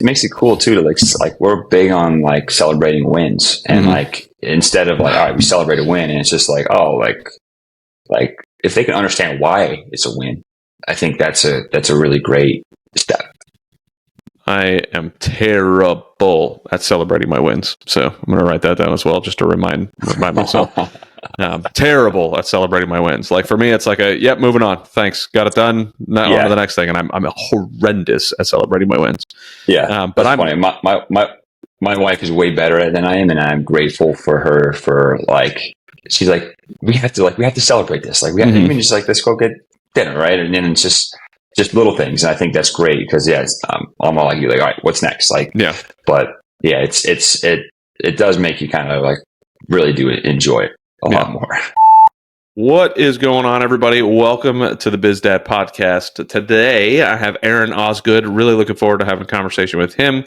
makes it cool too to like we're big on like celebrating wins, and like instead of like, all right, we celebrate a win, and it's just like, oh, like if they can understand why it's a win, I think that's a really great step. I am terrible at celebrating my wins, so I'm going to write that down as well, just to remind myself. Terrible at celebrating my wins. Like for me, it's like yep, moving on. Thanks, got it done. Now on to the next thing. And I'm horrendous at celebrating my wins. Yeah, but I'm funny. My wife is way better at it than I am, and I'm grateful for her for like she's like we have to celebrate this. Like we have to even just like let's go get dinner, right? And then it's just little things, and I think that's great because I'm all like you, like all right, what's next? Like but yeah, it does make you kind of like really do enjoy it a lot more. What is going on, everybody? Welcome to the Biz Dad Podcast. Today, I have Aaron Osgood. Really looking forward to having a conversation with him.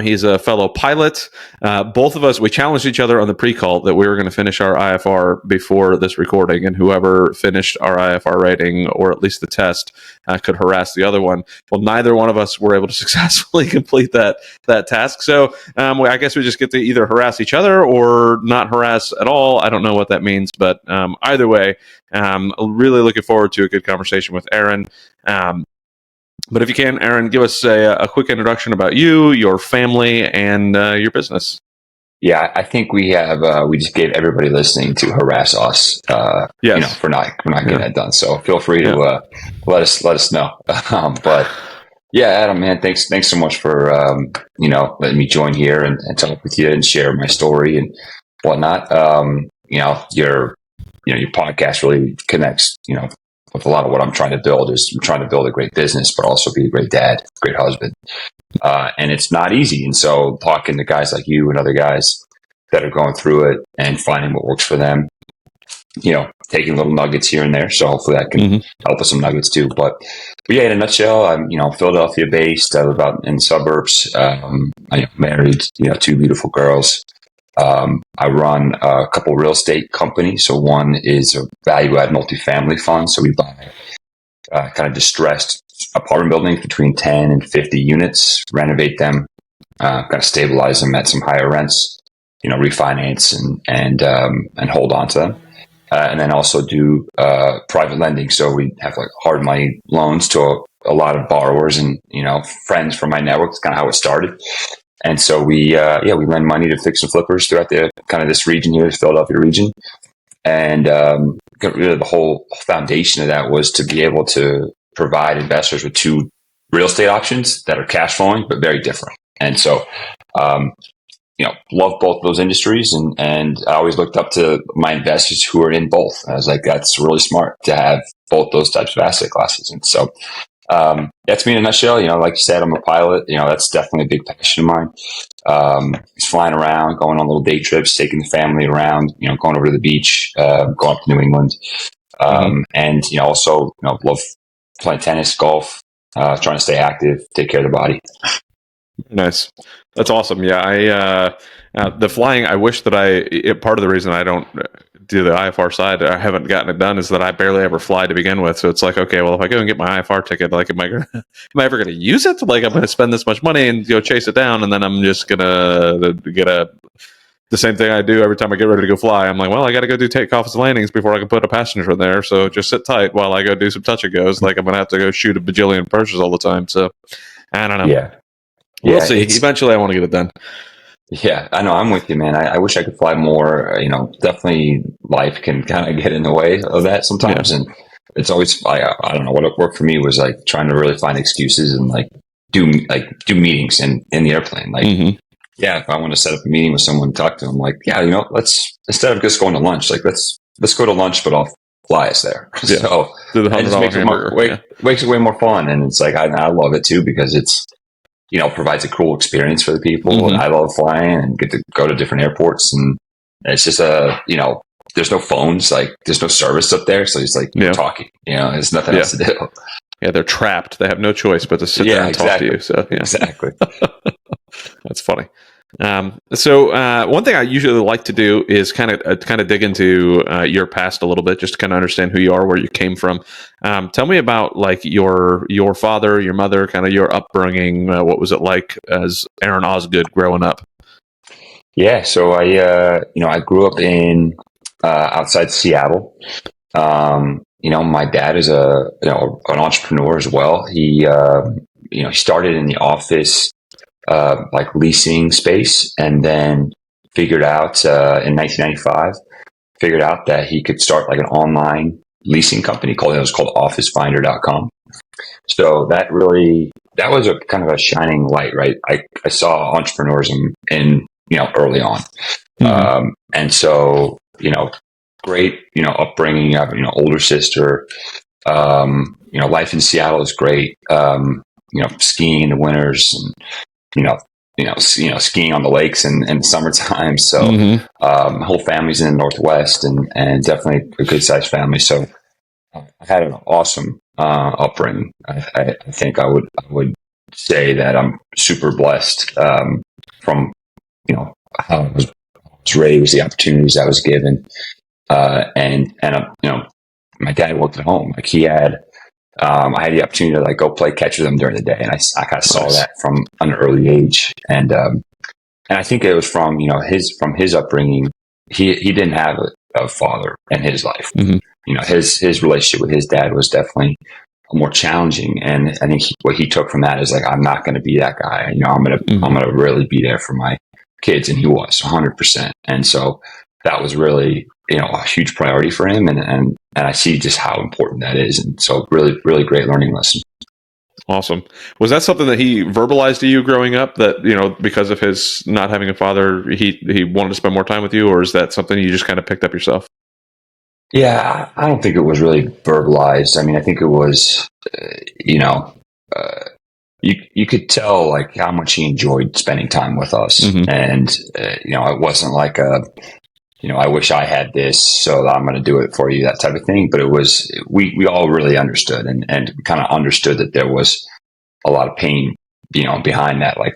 He's a fellow pilot. Both of us, we challenged each other on the pre-call that we were going to finish our IFR before this recording, and whoever finished our IFR rating, or at least the test, could harass the other one. Well, neither one of us were able to successfully complete that task. So I guess we just get to either harass each other or not harass at all. I don't know what that means, but either way, really looking forward to a good conversation with Aaron. But if you can, Aaron, give us a quick introduction about you, your family, and your business. Yeah, I think we just gave everybody listening to harass us, for not getting that done. So feel free to let us know. But yeah, Adam, man, thanks so much for letting me join here and talk with you and share my story and whatnot. Your podcast really connects, with a lot of what I'm trying to build. I'm trying to build a great business, but also be a great dad, great husband. And it's not easy. And so talking to guys like you and other guys that are going through it and finding what works for them, taking little nuggets here and there. So hopefully that can help with some nuggets too. But yeah, in a nutshell, I'm, Philadelphia based. I live out in the suburbs. I'm married, two beautiful girls. I run a couple real estate companies. So one is a value add multifamily fund. So we buy kind of distressed apartment buildings between 10 and 50 units, renovate them, kind of stabilize them at some higher rents, refinance and hold on to them. And then also do private lending. So we have like hard money loans to a lot of borrowers and, friends from my network. It's kind of how it started. And so we lend money to fix and flippers throughout the kind of this region here, the Philadelphia region. And really the whole foundation of that was to be able to provide investors with two real estate options that are cash flowing, but very different. And so, love both of those industries. And I always looked up to my investors who are in both. I was like, that's really smart to have both those types of asset classes. And so, that's me in a nutshell. Like you said, I'm a pilot. That's definitely a big passion of mine. Just flying around, going on little day trips, taking the family around, going over to the beach, going up to New England. And, also, love playing tennis, golf, trying to stay active, take care of the body. Nice. That's awesome. Yeah. The flying, I wish that part of the reason I don't do the IFR side, I haven't gotten it done, is that I barely ever fly to begin with. So it's like, okay, well, if I go and get my IFR ticket, like, am I ever going to use it? Like, I'm going to spend this much money and go chase it down, and then I'm just going to get the same thing I do every time I get ready to go fly. I'm like, well, I got to go do takeoffs and landings before I can put a passenger in there. So just sit tight while I go do some touch and goes. Like, I'm going to have to go shoot a bajillion purses all the time. So I don't know. Yeah. We'll see. Eventually I want to get it done. Yeah, I know. I'm with you, man. I wish I could fly more. Definitely life can kind of get in the way of that sometimes. Yeah. And it's always, I don't know, what worked for me was like trying to really find excuses and do meetings in the airplane. Like, if I want to set up a meeting with someone and talk to them, like, let's, instead of just going to lunch, like, let's go to lunch, but I'll fly us there. Yeah. So it just makes it way more fun. And it's like, I love it too, because it's, provides a cool experience for the people. And I love flying and get to go to different airports. And it's just there's no phones, like there's no service up there. So it's like, talking, there's nothing else to do. Yeah. They're trapped. They have no choice but to sit there and talk to you. So yeah. Exactly. That's funny. So one thing I usually like to do is kind of dig into your past a little bit, just to kind of understand who you are, where you came from. Tell me about like your father, your mother, kind of your upbringing. What was it like as Aaron Osgood growing up? Yeah, so I grew up in outside Seattle. My dad is an entrepreneur as well. He started in the office, like leasing space, and then figured out in 1995, figured out that he could start like an online leasing company called it was called OfficeFinder.com. So that was a kind of a shining light, right? I saw entrepreneurism in early on. Mm-hmm. And so, great, upbringing. I have, older sister. Life in Seattle is great. Skiing in the winters and, skiing on the lakes in the summertime. So, Mm-hmm. my whole family's in the Northwest and definitely a good sized family. So I had an awesome, upbringing. I think I would say that I'm super blessed, from, how I was raised, the opportunities I was given, and my dad worked at home. Like he had, I had the opportunity to like go play catch with him during the day, and I kind of saw Nice. that from an early age, and I think it was from his upbringing. He didn't have a father in his life. Mm-hmm. His relationship with his dad was definitely more challenging, and I think what he took from that is like, I'm not going to be that guy. Mm-hmm. I'm gonna really be there for my kids, and he was 100%. And so that was really a huge priority for him, and I see just how important that is, and so really really great learning lesson. Awesome. Was that something that he verbalized to you growing up, that because of his not having a father, he wanted to spend more time with you, or is that something you just kind of picked up yourself? Yeah, I don't think it was really verbalized. I mean, I think it was, uh, you could tell like how much he enjoyed spending time with us, Mm-hmm. and it wasn't like I wish I had this, so I'm going to do it for you, that type of thing. But it was we all really understood and kind of understood that there was a lot of pain, behind that, like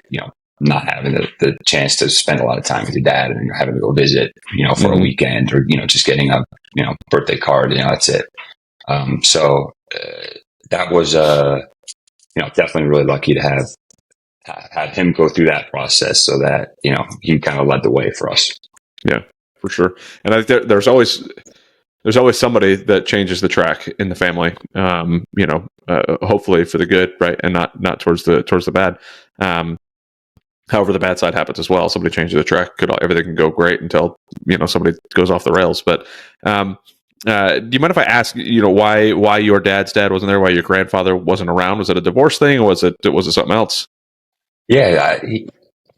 not having the chance to spend a lot of time with your dad and having to go visit, for a Mm-hmm. weekend, or just getting a birthday card, that's it. So that was definitely really lucky to have him go through that process, so that he kind of led the way for us. Yeah, for sure. And I think there's always somebody that changes the track in the family. Hopefully for the good, right, and not towards the bad. However, the bad side happens as well. Somebody changes the track, everything can go great until somebody goes off the rails. But do you mind if I ask, why your dad's dad wasn't there? Why your grandfather wasn't around? Was it a divorce thing, or was it something else? Yeah,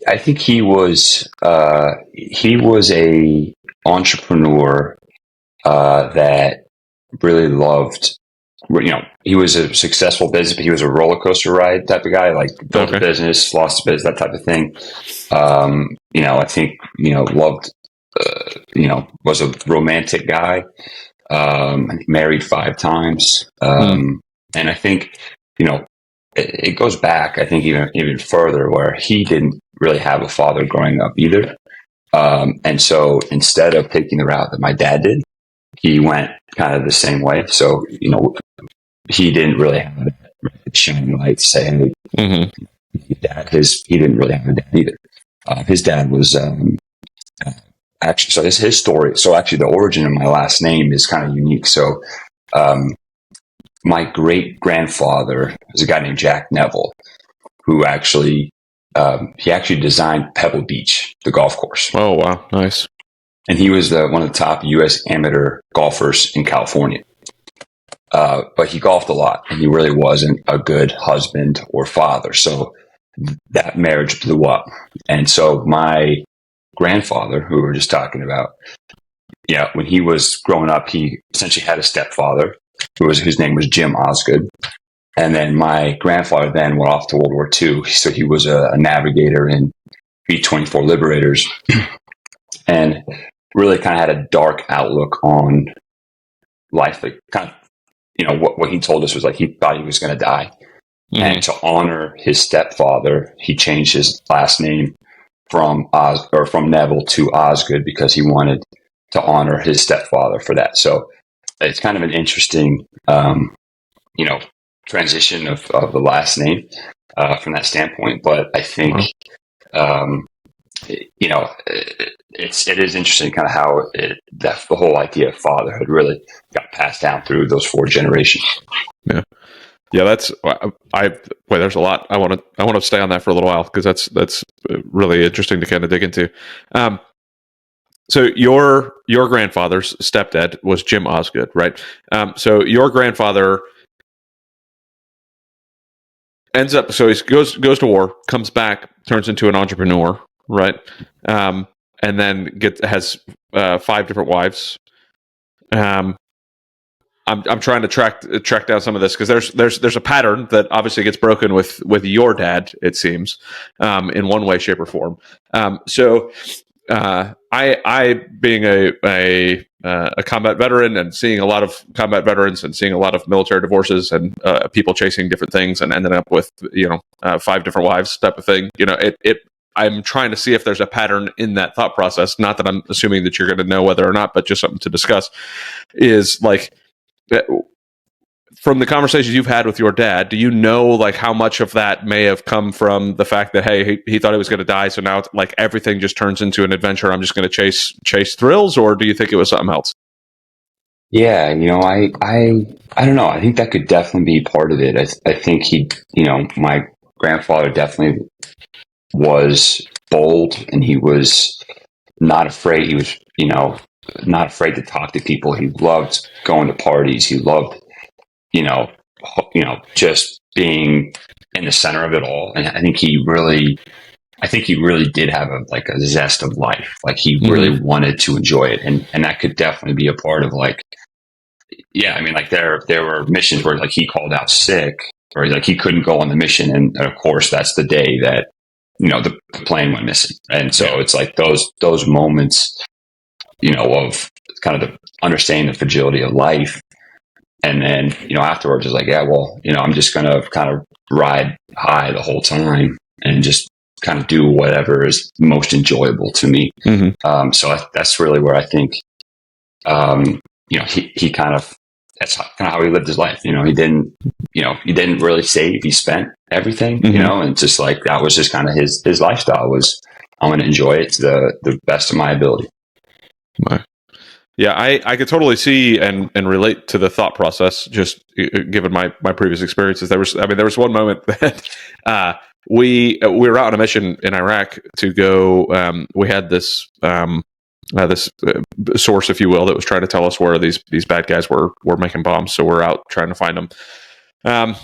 I think he was a entrepreneur, that really loved. He was a successful business, but he was a roller coaster ride type of guy. Like built a Okay. business, lost a business, that type of thing. I think loved. Was a romantic guy. I think married 5 times, Hmm. and I think it goes back. I think even further, where he didn't really have a father growing up either. And so instead of taking the route that my dad did, he went kind of the same way. So, he didn't really have that shining light to say, hey, Hmm. he didn't really have a dad either. His dad was, actually, so his story. So actually the origin of my last name is kind of unique. So, my great grandfather was a guy named Jack Neville, who he actually designed Pebble Beach, the golf course. Oh wow, nice. And he was one of the top U.S. amateur golfers in California. But he golfed a lot, and he really wasn't a good husband or father. So that marriage blew up. And so my grandfather, who we were just talking about, when he was growing up, he essentially had a stepfather whose name was Jim Osgood. And then my grandfather then went off to World War II. So he was a navigator in B-24 Liberators, and really kind of had a dark outlook on life. Like kind of, what he told us was like he thought he was going to die. Hmm. And to honor his stepfather, he changed his last name from from Neville to Osgood because he wanted to honor his stepfather for that. So it's kind of an interesting, transition of the last name from that standpoint. But I think, it is interesting kind of how the whole idea of fatherhood really got passed down through those 4 generations. Yeah. Yeah, there's a lot. I want to stay on that for a little while because that's really interesting to kind of dig into. So your grandfather's stepdad was Jim Osgood, right? So your grandfather ends up, so he goes to war, comes back, turns into an entrepreneur, right? And then has 5 different wives. I'm trying to track down some of this because there's a pattern that obviously gets broken with your dad, it seems, in one way, shape, or form. So I being a combat veteran and seeing a lot of combat veterans and seeing a lot of military divorces and people chasing different things and ending up with 5 different wives type of thing. I'm trying to see if there's a pattern in that thought process. Not that I'm assuming that you're going to know whether or not, but just something to discuss. Is like, from the conversations you've had with your dad, do you know like how much of that may have come from the fact that, hey, he thought he was going to die, so now like everything just turns into an adventure, I'm just going to chase thrills, or do you think it was something else? Yeah, I don't know. I think that could definitely be part of it. I think my grandfather definitely was bold, and he was not afraid. He was, not afraid to talk to people. He loved going to parties. He loved, just being in the center of it all. And I think he really did have a zest of life. Like he really wanted to enjoy it. And that could definitely be a part of like, yeah, I mean, like there were missions where like he called out sick or like he couldn't go on the mission. And of course that's the day that, the plane went missing. And so it's like those moments, of kind of the understanding the fragility of life. And then, afterwards it's like, yeah, well, I'm just going to kind of ride high the whole time and just kind of do whatever is most enjoyable to me. So that's really where I think, he kind of, that's kind of how he lived his life. He didn't really save. He spent everything, and just like, that was just kind of his lifestyle was, I'm going to enjoy it to the best of my ability. Right. Yeah, I could totally see and relate to the thought process. Just given my previous experiences, there was one moment that we were out on a mission in Iraq to go. We had this source, if you will, that was trying to tell us where these bad guys were making bombs. So we're out trying to find them.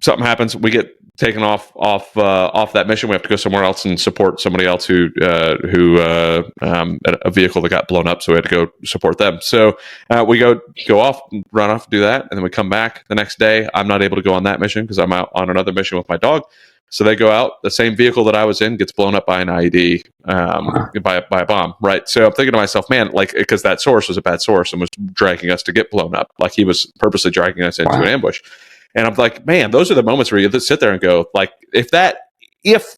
Something happens. We get taken off that mission. We have to go somewhere else and support somebody else who a vehicle that got blown up. So we had to go support them. So we go off, run off, do that, and then we come back the next day. I'm not able to go on that mission because I'm out on another mission with my dog. So they go out. The same vehicle that I was in gets blown up by an IED, by a bomb. Right. So I'm thinking to myself, man, like, because that source was a bad source and was dragging us to get blown up. Like he was purposely dragging us into an ambush. And I'm like, man, those are the moments where you just sit there and go, like, if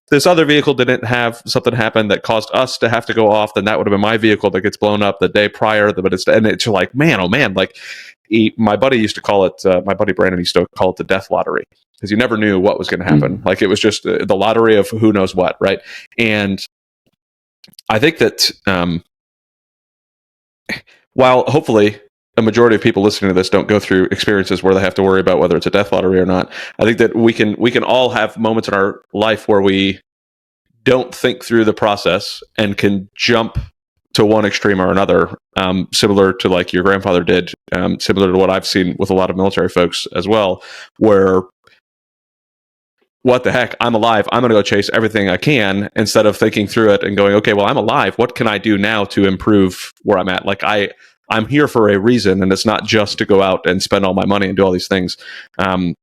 this other vehicle didn't have something happen that caused us to have to go off, then that would have been my vehicle that gets blown up the day prior. And it's like, man, oh man, like my buddy used to call it, my buddy Brandon used to call it the death lottery because you never knew what was going to happen. Like it was just the lottery of who knows what. Right. And I think that while hopefully a majority of people listening to this don't go through experiences where they have to worry about whether it's a death lottery or not, I think that we can all have moments in our life where we don't think through the process and can jump to one extreme or another, similar to like your grandfather did, similar to what I've seen with a lot of military folks as well, where what the heck, I'm alive, I'm going to go chase everything I can instead of thinking through it and going, okay, well, I'm alive. What can I do now to improve where I'm at? Like I'm here for a reason, and it's not just to go out and spend all my money and do all these things. And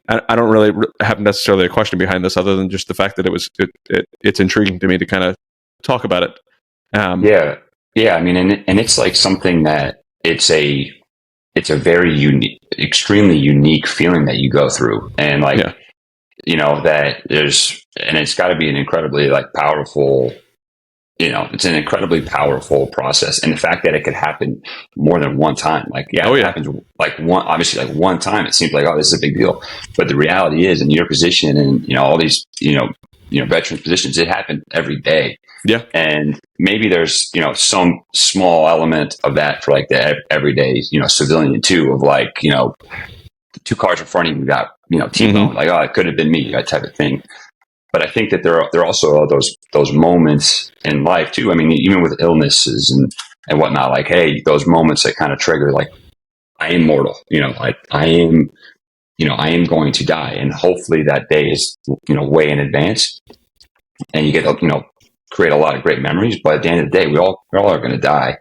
I don't really have necessarily a question behind this other than just the fact that it's intriguing to me to kind of talk about it. Yeah. I mean, and it's like something that it's a very unique, extremely unique feeling that you go through. And like, that it's got to be an incredibly like powerful, it's an incredibly powerful process. And the fact that it could happen more than one time, like, it happens like obviously like one time, it seems like, oh, this is a big deal. But the reality is in your position and, all these, veterans positions, it happened every day. Yeah. And maybe there's, some small element of that for like the everyday, civilian too, of like, two cars in front of you got, T-bone, like, oh, it could have been me, that type of thing. But I think that there also are those moments in life too. I mean, even with illnesses and whatnot, like, hey, those moments that kind of trigger, like, I am mortal, like I am going to die. And hopefully that day is, way in advance, and you get, create a lot of great memories. But at the end of the day, we all are going to die.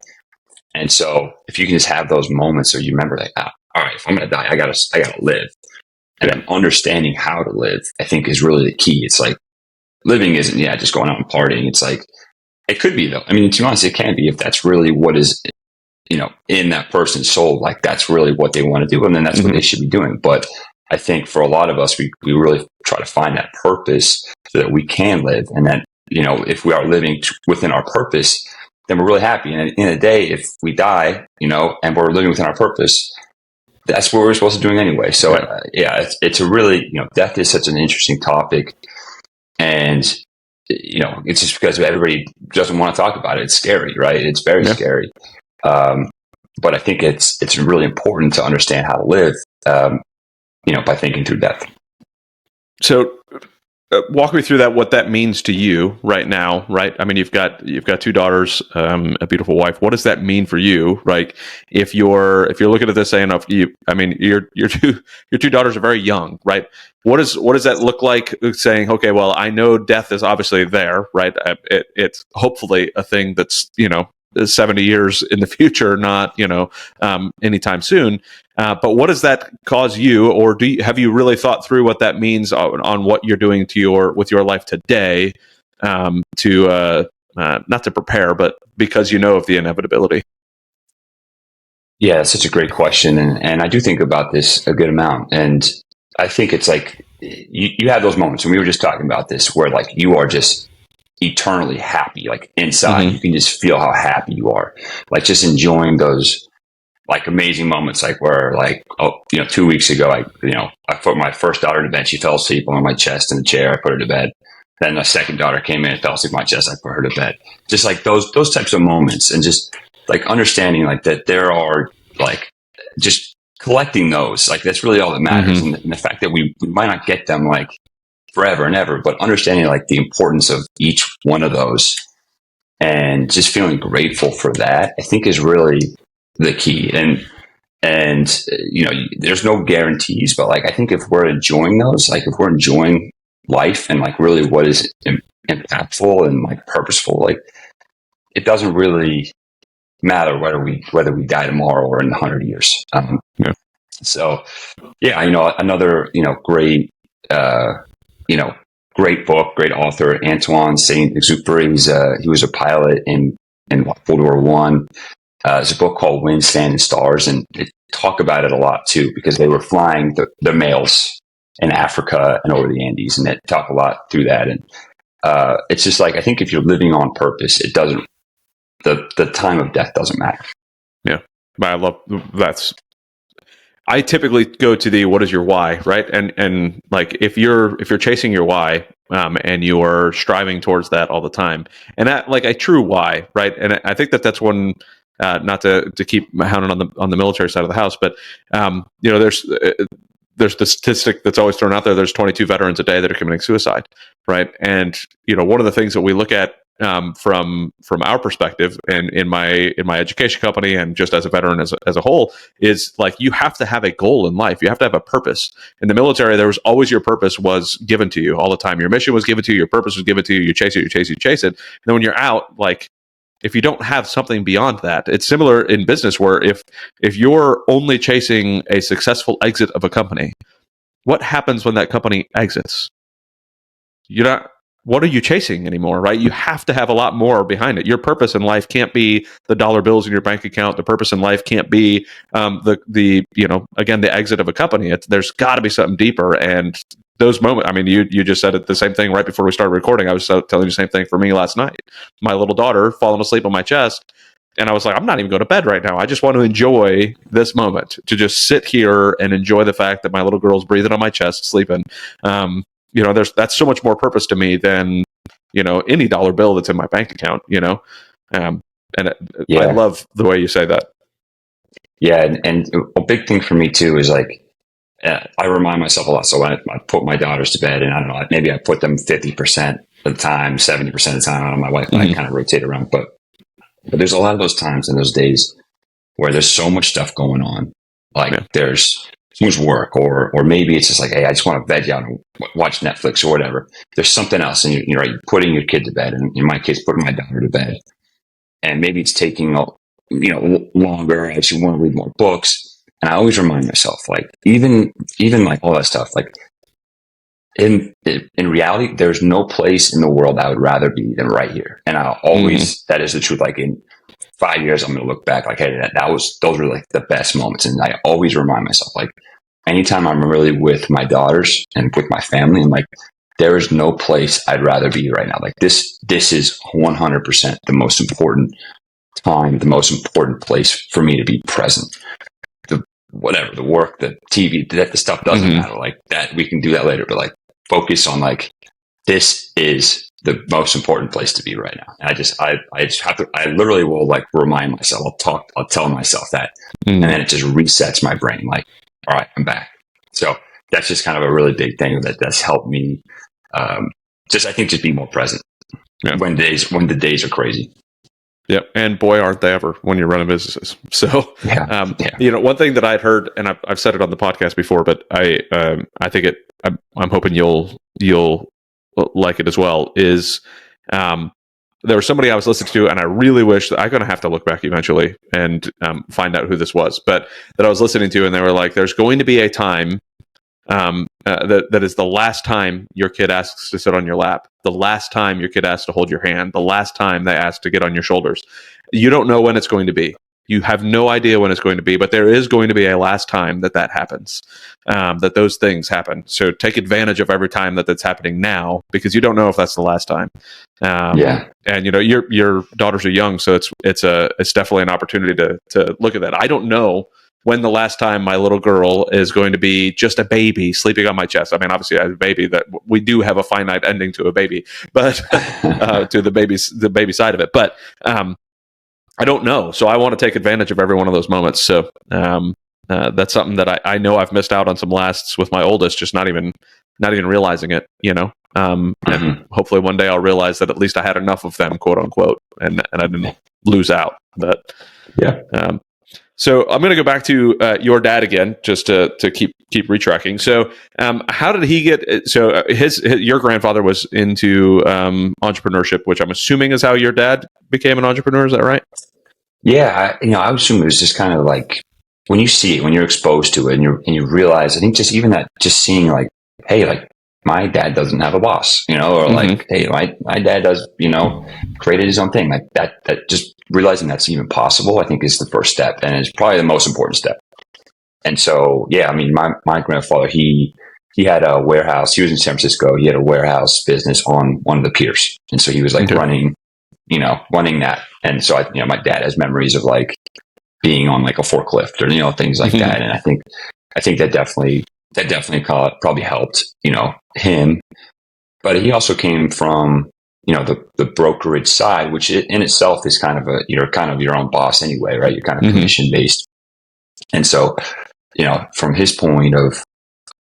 And so if you can just have those moments where you remember like, all right, if I'm going to die, I gotta live. And then understanding how to live, I think, is really the key. It's like living isn't, just going out and partying. It's like, it could be though. I mean, to be honest, it can be if that's really what is, in that person's soul, like that's really what they want to do. And then that's what they should be doing. But I think for a lot of us, we really try to find that purpose so that we can live. And that, if we are living within our purpose, then we're really happy. And at the end of the day, if we die, and we're living within our purpose, that's what we're supposed to be doing anyway. So it's a really, death is such an interesting topic, and, it's just because everybody doesn't want to talk about it. It's scary, right? It's very scary. But I think it's really important to understand how to live, by thinking through death. So walk me through that, what that means to you right now, right? I mean, you've got two daughters, a beautiful wife. What does that mean for you? Right? If you're looking at this saying, your two daughters are very young, right? What does that look like saying, okay, well, I know death is obviously there, right? It's hopefully a thing that's, 70 years in the future, not, anytime soon. But what does that cause you, or have you really thought through what that means on what you're doing with your life today, to not to prepare, but because of the inevitability? Yeah, it's such a great question, and I do think about this a good amount. And I think it's like you have those moments, and we were just talking about this, where like you are just eternally happy, like inside, you can just feel how happy you are, like just enjoying those like amazing moments, like where like, 2 weeks ago, I put my first daughter to bed. She fell asleep on my chest in the chair. I put her to bed. Then the second daughter came in and fell asleep on my chest. I put her to bed. Just like those types of moments, and just like understanding like that there are like just collecting those, like that's really all that matters. And the fact that we might not get them like forever and ever, but understanding like the importance of each one of those and just feeling grateful for that, I think is really the key. And there's no guarantees, but like I think if we're enjoying those, like if we're enjoying life and like really what is impactful and like purposeful, like it doesn't really matter whether we die tomorrow or in 100 years. So another great great book, great author, Antoine Saint-Exupéry. He was a pilot in World War One. There's a book called Wind, Sand, and Stars, and they talk about it a lot too, because they were flying the males in Africa and over the Andes, and they talk a lot through that. And it's just like, I think if you're living on purpose, it doesn't, the time of death doesn't matter. Yeah, I love that's. I typically go to what is your why, right? And like if you're chasing your why, and you are striving towards that all the time, and that like a true why, right? And I think that's one. Not to keep hounding on the military side of the house, but there's the statistic that's always thrown out there. There's 22 veterans a day that are committing suicide, right? And one of the things that we look at from our perspective, and in my education company, and just as a veteran as a whole, is like you have to have a goal in life. You have to have a purpose. In the military, there was always your purpose was given to you all the time. Your mission was given to you. Your purpose was given to you. You chase it. You chase it. You chase it. And then when you're out, like, if you don't have something beyond that, it's similar in business where if you're only chasing a successful exit of a company, what happens when that company exits? What are you chasing anymore, right? You have to have a lot more behind it. Your purpose in life can't be the dollar bills in your bank account. The purpose in life can't be the exit of a company. There's got to be something deeper. And those moments. I mean, you just said it the same thing right before we started recording. I was telling you the same thing for me last night. My little daughter falling asleep on my chest, and I was like, I'm not even going to bed right now. I just want to enjoy this moment, to just sit here and enjoy the fact that my little girl's breathing on my chest, sleeping. That's so much more purpose to me than any dollar bill that's in my bank account. I love the way you say that. Yeah, and a big thing for me too is like, I remind myself a lot. So when I put my daughters to bed, and I don't know, maybe I put them 50% of the time, 70% of the time. I don't know, my wife and I kind of rotate around, but there's a lot of those times and those days where there's so much stuff going on. Like there's so much work, or maybe it's just like, hey, I just want to veg out and watch Netflix or whatever. There's something else, and you're putting your kid to bed, and in my case, putting my daughter to bed, and maybe it's taking longer. I actually want to read more books. And I always remind myself, like, even like all that stuff, like in reality, there's no place in the world I would rather be than right here. And I'll always, that is the truth. Like in 5 years, I'm going to look back like, hey, those were like the best moments. And I always remind myself, like, anytime I'm really with my daughters and with my family, I'm like, there is no place I'd rather be right now. Like this is 100% the most important time, the most important place for me to be present. Whatever, the work, the TV, that the stuff doesn't matter. Like that, we can do that later, but like focus on like, this is the most important place to be right now. And I just have to, I literally will like remind myself, I'll tell myself that. And then it just resets my brain. Like, all right, I'm back. So that's just kind of a really big thing that's helped me. I think just be more present when the days are crazy. Yep. And boy, aren't they ever when you're running businesses. So, one thing that I'd heard, and I've said it on the podcast before, but I think I'm hoping you'll like it as well, is there was somebody I was listening to, and I really wish that I'm going to have to look back eventually and find out who this was, but that I was listening to, and they were like, there's going to be a time that is the last time your kid asks to sit on your lap, the last time your kid asks to hold your hand, the last time they ask to get on your shoulders. You don't know when it's going to be. You have no idea when it's going to be, but there is going to be a last time that happens, that those things happen. So take advantage of every time that's happening now, because you don't know if that's the last time. And your daughters are young, so it's definitely an opportunity to look at that. I don't know when the last time my little girl is going to be just a baby sleeping on my chest. I mean, obviously I have a baby, that we do have a finite ending to a baby, but to the baby side of it. But I don't know. So I want to take advantage of every one of those moments. So that's something that I know I've missed out on some lasts with my oldest, just not even realizing it, and hopefully one day I'll realize that at least I had enough of them, quote unquote, and I didn't lose out. But so I'm going to go back to your dad again, just to keep retracking. So how did he get? So your grandfather was into entrepreneurship, which I'm assuming is how your dad became an entrepreneur. Is that right? Yeah, I would assume it was just kind of like when you see it, when you're exposed to it, and you realize. I think just even that, just seeing like, hey, like my dad doesn't have a boss, or like, hey, my dad does, created his own thing, like that just realizing that's even possible, I think is the first step, and it's probably the most important step. And so, I mean, my grandfather, he had a warehouse. He was in San Francisco. He had a warehouse business on one of the piers. And so he was like running that. And so my dad has memories of like being on like a forklift or, things like that. And I think that definitely probably helped, him. But he also came from, the brokerage side, which in itself is kind of you're kind of your own boss anyway, right? You're kind of commission based. And so, from his point of,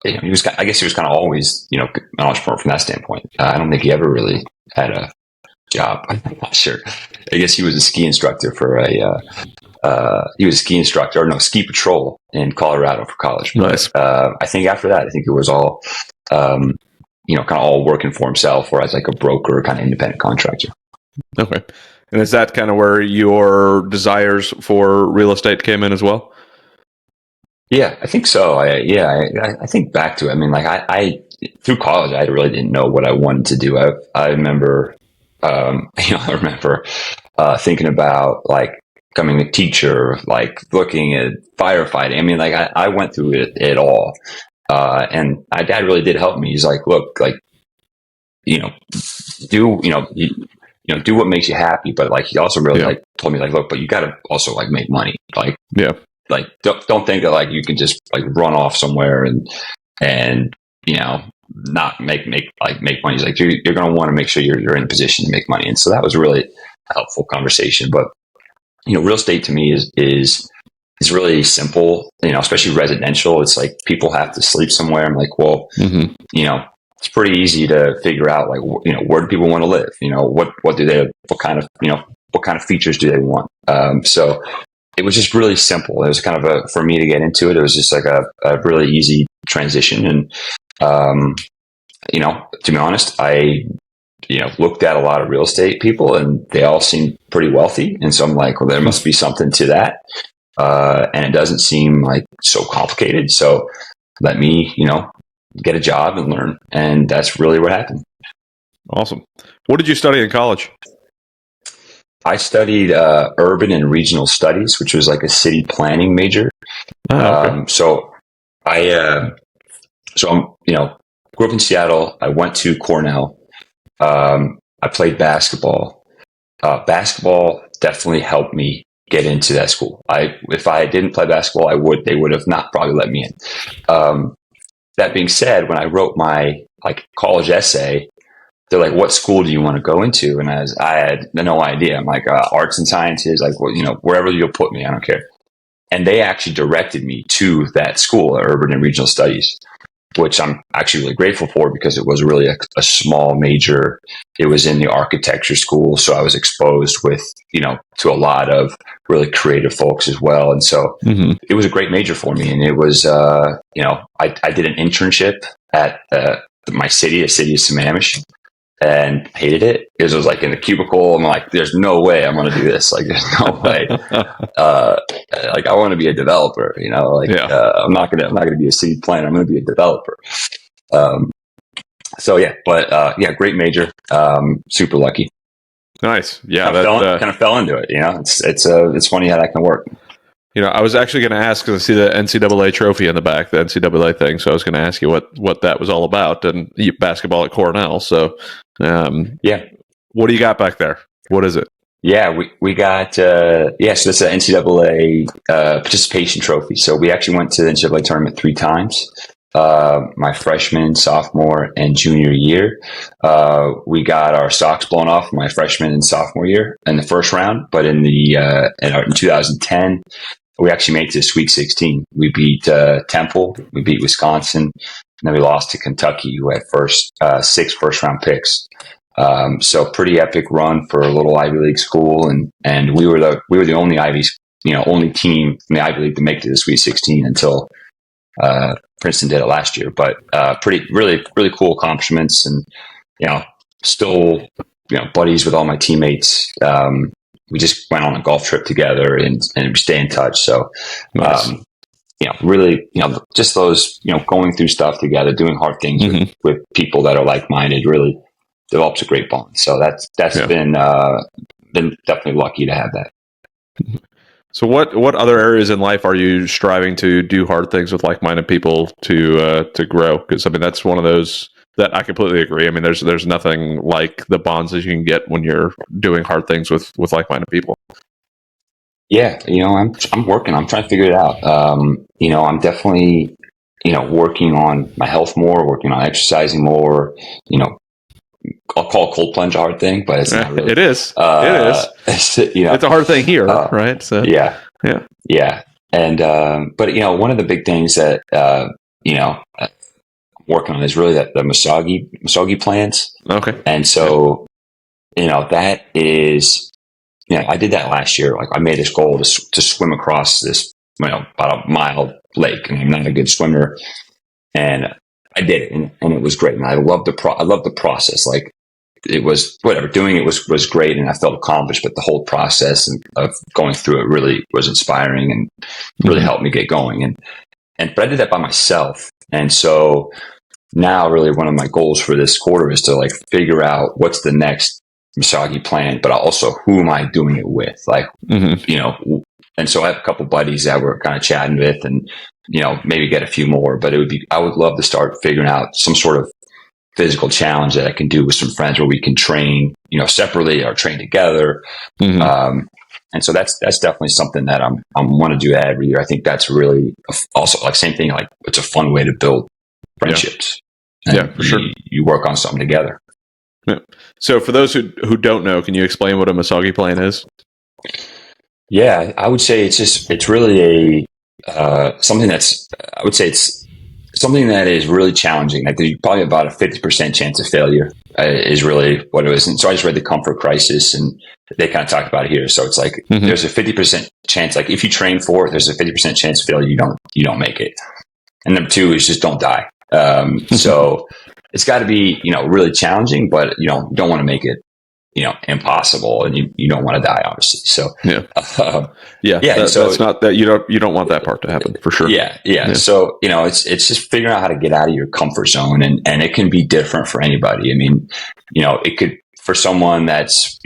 I guess he was kind of always, an entrepreneur from that standpoint. I don't think he ever really had a job. I'm not sure. I guess he was a ski instructor for ski patrol in Colorado for college. Nice. But, I think after that, it was all, kind of all working for himself or as like a broker, kind of independent contractor. Okay. And is that kind of where your desires for real estate came in as well? Yeah, I think so. I think back to it. I mean, like I through college, I really didn't know what I wanted to do. I remember, thinking about like becoming a teacher, like looking at firefighting. I mean, like I went through it all. And my dad really did help me. He's like, look, like, do, do what makes you happy. But like, he also really like told me like, look, but you got to also like make money. Like, don't think that like you can just like run off somewhere and not make money. He's like, you're going to want to make sure you're in a position to make money. And so that was really a helpful conversation. But, real estate to me is really simple, especially residential. It's like people have to sleep somewhere. I'm like, well, it's pretty easy to figure out like, where do people want to live? What do they, what kind of features do they want? So it was just really simple. It was kind of for me to get into it. It was just like a really easy transition. And, to be honest, I, looked at a lot of real estate people and they all seemed pretty wealthy. And so I'm like, well, there must be something to that. And it doesn't seem like so complicated. So let me, get a job and learn. And that's really what happened. Awesome. What did you study in college? I studied urban and regional studies, which was like a city planning major. Okay. So I'm, grew up in Seattle. I went to Cornell. I played basketball. Basketball definitely helped me get into that school. If I didn't play basketball, they would have not probably let me in. That being said, when I wrote my college essay, they're like, "What school do you want to go into?" And I had no idea. I'm like, arts and sciences, like, well, wherever you'll put me, I don't care. And they actually directed me to that school, urban and regional studies, which I'm actually really grateful for because it was really a small major. It was in the architecture school, so I was exposed with, to a lot of really creative folks as well. And so it was a great major for me. And it was, I did an internship at my city, the city of Sammamish, and hated it because it was like in the cubicle. I'm like, there's no way I'm going to do this. Like, there's no way. I want to be a developer, I'm not going to be a city planner. I'm going to be a developer. Great major. Super lucky. Nice. Yeah. Kind of fell into it. It's funny how that can work. I was actually going to ask because I see the NCAA trophy in the back, the NCAA thing. So I was going to ask you what that was all about, and basketball at Cornell. So, what do you got back there? What is it? Yeah, we got, so it's an NCAA participation trophy. So we actually went to the NCAA tournament 3 times. My freshman, sophomore, and junior year. We got our socks blown off my freshman and sophomore year in the first round, but in 2010, we actually made it to the Sweet 16. We beat Temple, we beat Wisconsin, and then we lost to Kentucky, who had 6 first-round picks. So pretty epic run for a little Ivy League school, and we were the only only team in the Ivy League to make it to the Sweet 16 until Princeton did it last year. But really cool accomplishments, and still buddies with all my teammates. We just went on a golf trip together and we stay in touch. So, nice. Really, just those, going through stuff together, doing hard things with people that are like-minded really develops a great bond. So that's been definitely lucky to have that. So what other areas in life are you striving to do hard things with like-minded people to grow? Because that's one of those that I completely agree. There's nothing like the bonds that you can get when you're doing hard things with like-minded people. Yeah, I'm working. I'm trying to figure it out. I'm definitely working on my health more, working on exercising more. I'll call cold plunge a hard thing, but it's not really. It is. It's a hard thing here, right? So yeah. And but one of the big things that I'm working on is really the Misogi plans. Okay. And so that is I did that last year. Like I made this goal to swim across this about a mile lake, and I'm not a good swimmer, and I did it, and it was great. And I loved the process. Like it was whatever, doing it was great, and I felt accomplished. But the whole process of going through it really was inspiring and really helped me get going. But I did that by myself, and so now really one of my goals for this quarter is to figure out what's the next Misogi plan, but also who am I doing it with? And so I have a couple buddies that we're kind of chatting with, and maybe get a few more, but I would love to start figuring out some sort of physical challenge that I can do with some friends where we can train, separately or train together. Mm-hmm. And so that's definitely something that I want to do that every year. I think that's really also like same thing. Like it's a fun way to build friendships. Yeah, for sure. You work on something together. Yeah. So for those who don't know, can you explain what a Misogi plane is? Yeah, I would say it's really something that's, I would say it's something that is really challenging. Like there's probably about a 50% chance of failure is really what it is. And so I just read The Comfort Crisis, and they kind of talked about it here. So it's like there's a 50% chance, like if you train for it, there's a 50% chance of failure. You don't make it. And number two is just don't die. So it's got to be, really challenging, but you don't want to make it, impossible, and you don't want to die, obviously. So so it's not that you don't want that part to happen, for sure. Yeah. So it's just figuring out how to get out of your comfort zone, and it can be different for anybody. I mean, it could, for someone that's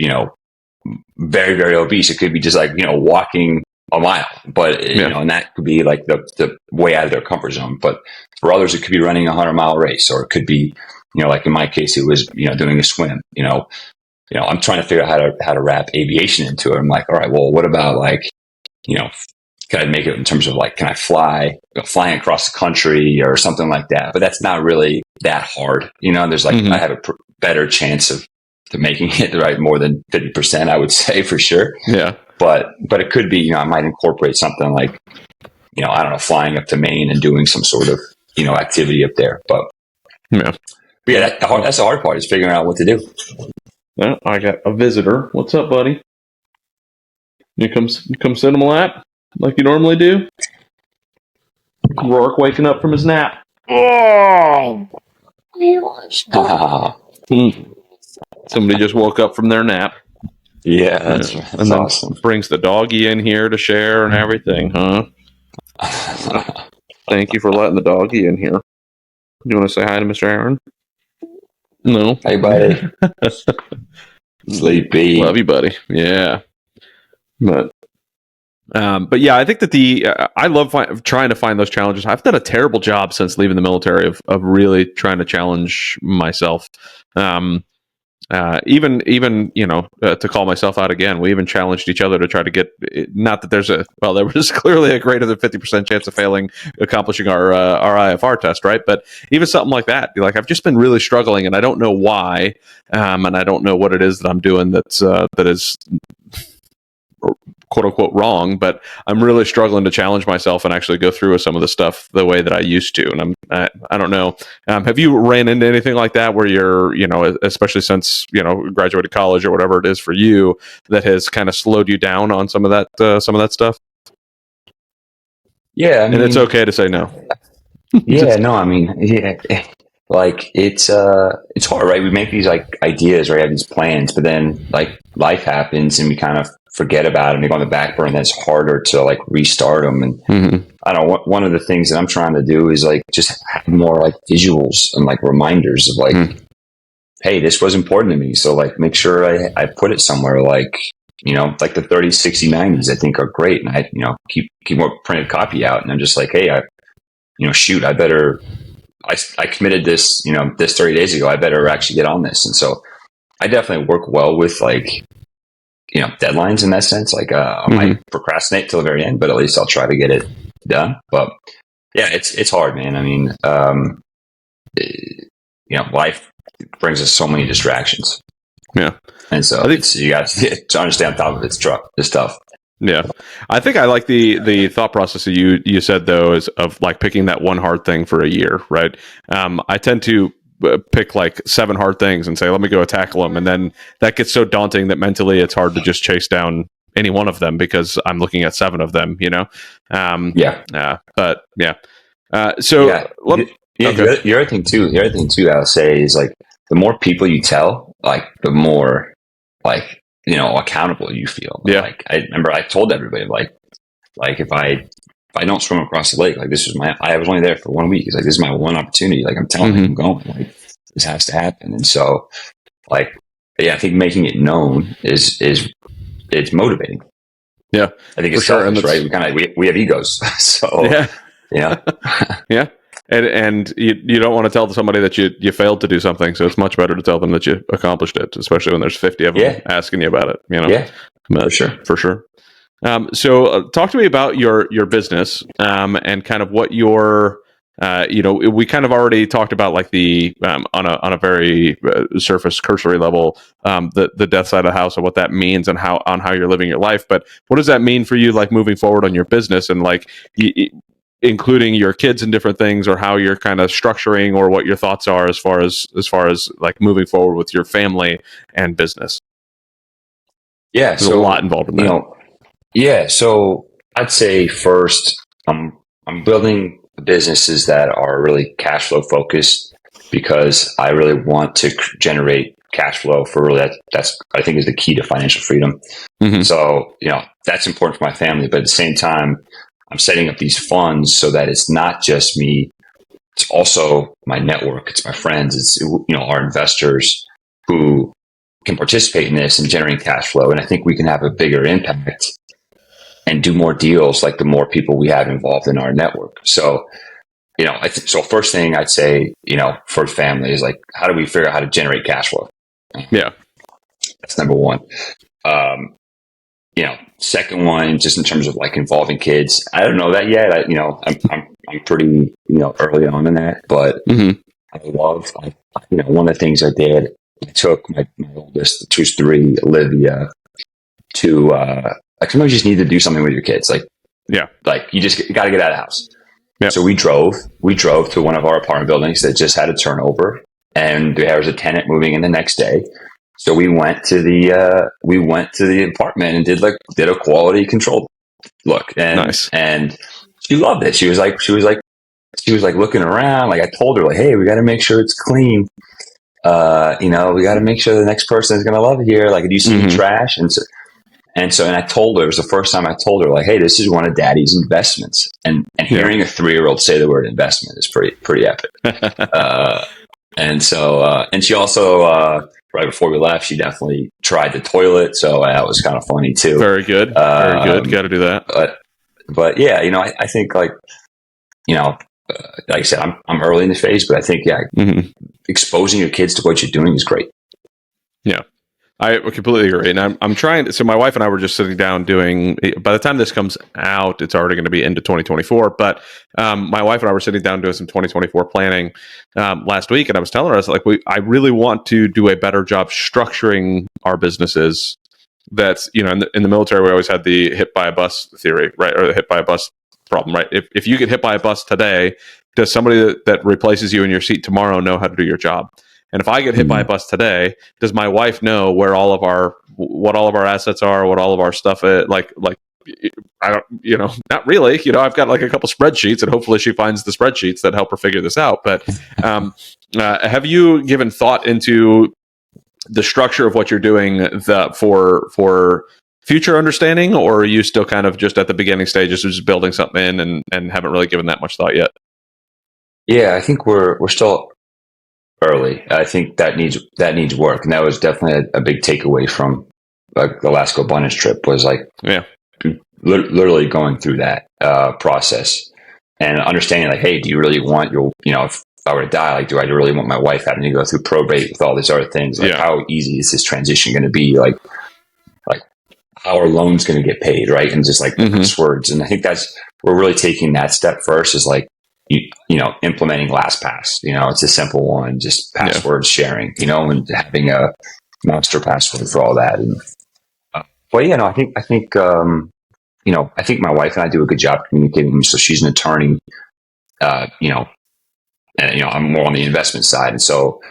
very, very obese, it could be just like walking a mile, but and that could be like the way out of their comfort zone. But for others, it could be running a 100-mile race, or it could be like in my case, it was doing a swim. I'm trying to figure out how to wrap aviation into it. I'm like, all right, well, what about like, can I make it in terms of like, can I flying across the country or something like that? But that's not really that hard. There's like, I have a better chance of making it right, more than 50%, I would say, for sure. Yeah. But it could be, I might incorporate something like, I don't know, flying up to Maine and doing some sort of, activity up there. But that's the hard part, is figuring out what to do. Well, I got a visitor. What's up, buddy? You come sit in my lap like you normally do? Rourke waking up from his nap. Oh! Somebody just woke up from their nap. Yeah, that's and then awesome. Brings the doggy in here to share and everything, huh? Thank you for letting the doggy in here. You want to say hi to Mr. Aaron? No. Hey, buddy. Sleepy. Love you, buddy. Yeah. But yeah, I think that I love trying to find those challenges. I've done a terrible job since leaving the military of really trying to challenge myself. Even to call myself out again, we even challenged each other to try to get, not that there was clearly a greater than 50% chance of failing accomplishing our IFR test, right? But even something like that, like I've just been really struggling, and I don't know why, and I don't know what it is that I'm doing that is quote unquote wrong, but I'm really struggling to challenge myself and actually go through with some of the stuff the way that I used to. And I don't know. Have you ran into anything like that where you're, especially since, graduated college or whatever it is for you, that has kind of slowed you down on some of that stuff? Yeah. And it's okay to say no. Yeah, no, I mean, yeah, like it's hard, right? We make these like ideas, right? Have these plans, but then like life happens and we kind of forget about them. They go on the back burner, and it's harder to like restart them. And I don't know, one of the things that I'm trying to do is like just have more like visuals and like reminders of like, hey, this was important to me. So like make sure I put it somewhere, like, like the 30s, 60s, 90s, I think are great. And I, keep more printed copy out. And I'm just like, hey, shoot, I better, I committed this, this 30 days ago, I better actually get on this. And so I definitely work well with like, deadlines in that sense. Like, I might procrastinate till the very end, but at least I'll try to get it done. But yeah, it's hard, man. I mean, life brings us so many distractions. Yeah. And so I think you guys to understand on top of it's tough. Yeah. I think I like the thought process that you said, though, is of like picking that one hard thing for a year, right? I tend to pick like 7 hard things and say, let me go tackle them. And then that gets so daunting that mentally it's hard to just chase down any one of them because I'm looking at 7 of them, But yeah. The other thing too, I'll say is like the more people you tell, like the more like, accountable you feel. Yeah. Like I remember I told everybody like if I don't swim across the lake, like this is I was only there for 1 week. It's like, this is my one opportunity. Like I'm telling you, I'm going, like this has to happen. And so like, yeah, I think making it known is it's motivating. Yeah, I think it's selfish, right? We have egos. So yeah. Yeah. Yeah. And you don't want to tell somebody that you failed to do something. So it's much better to tell them that you accomplished it, especially when there's 50 of them Yeah. asking you about it, Yeah. For But sure. for sure. So talk to me about your business, and kind of what your, we kind of already talked about like the, on a very surface cursory level, the death side of the house and what that means and how you're living your life. But what does that mean for you, like moving forward on your business and like, including your kids and different things, or how you're kind of structuring, or what your thoughts are as far as like moving forward with your family and business? Yeah. There's a lot involved in that. Yeah. So I'd say first, I'm building businesses that are really cash flow focused because I really want to generate cash flow for really that's I think is the key to financial freedom. Mm-hmm. So, that's important for my family, but at the same time, I'm setting up these funds so that it's not just me. It's also my network. It's my friends. It's, our investors who can participate in this and generate cash flow. And I think we can have a bigger impact and do more deals like the more people we have involved in our network. So, so first thing I'd say, for family is like, how do we figure out how to generate cash flow? Yeah. That's number one. Second one, just in terms of like involving kids, I don't know that yet. I'm pretty, early on in that, but Mm-hmm. one of the things I did, I took my oldest, who's 3, Olivia, to, like sometimes you just need to do something with your kids. Like you just got to get out of the house. Yep. So we drove to one of our apartment buildings that just had a turnover, and there was a tenant moving in the next day. So we went to the apartment and did a quality control look, and Nice. and she loved it. She was like looking around. Like I told her, like, hey, we got to make sure it's clean. We got to make sure the next person is going to love it here. Like, do you see any trash? And I told her, it was the first time I told her, like, hey, this is one of Daddy's investments. And hearing a 3-year-old say the word investment is pretty epic. And she also, right before we left, she definitely tried the toilet. So that was kind of funny too. Very good. Very good. Got to do that. But yeah, I think like I said, I'm early in the phase, but I think, exposing your kids to what you're doing is great. Yeah. I completely agree. And I'm trying. So my wife and I were just sitting down doing, by the time this comes out, it's already going to be into 2024. But my wife and I were sitting down doing some 2024 planning last week. And I was telling her, I was like, I really want to do a better job structuring our businesses. That's, in the military, we always had the hit by a bus theory, right? Or the hit by a bus problem, right? If you get hit by a bus today, does somebody that replaces you in your seat tomorrow know how to do your job? And if I get hit by a bus today, does my wife know where what all of our assets are, what all of our stuff is? Like I don't, not really. I've got like a couple spreadsheets, and hopefully she finds the spreadsheets that help her figure this out. But have you given thought into the structure of what you're doing for future understanding, or are you still kind of just at the beginning stages of just building something and haven't really given that much thought yet? Yeah, I think we're still early. I think that needs work, and that was definitely a big takeaway from the last Go Abundance trip. Was like, literally going through that process and understanding, like, hey, do you really want if I were to die, like, do I really want my wife having to go through probate with all these other things? Like, how easy is this transition going to be? Like how are loans going to get paid, right? And just like passwords. And I think we're really taking that step first, is like, implementing LastPass. It's a simple one, just password sharing, and having a master password for all that. And I think my wife and I do a good job communicating. So she's an attorney, and I'm more on the investment side, and so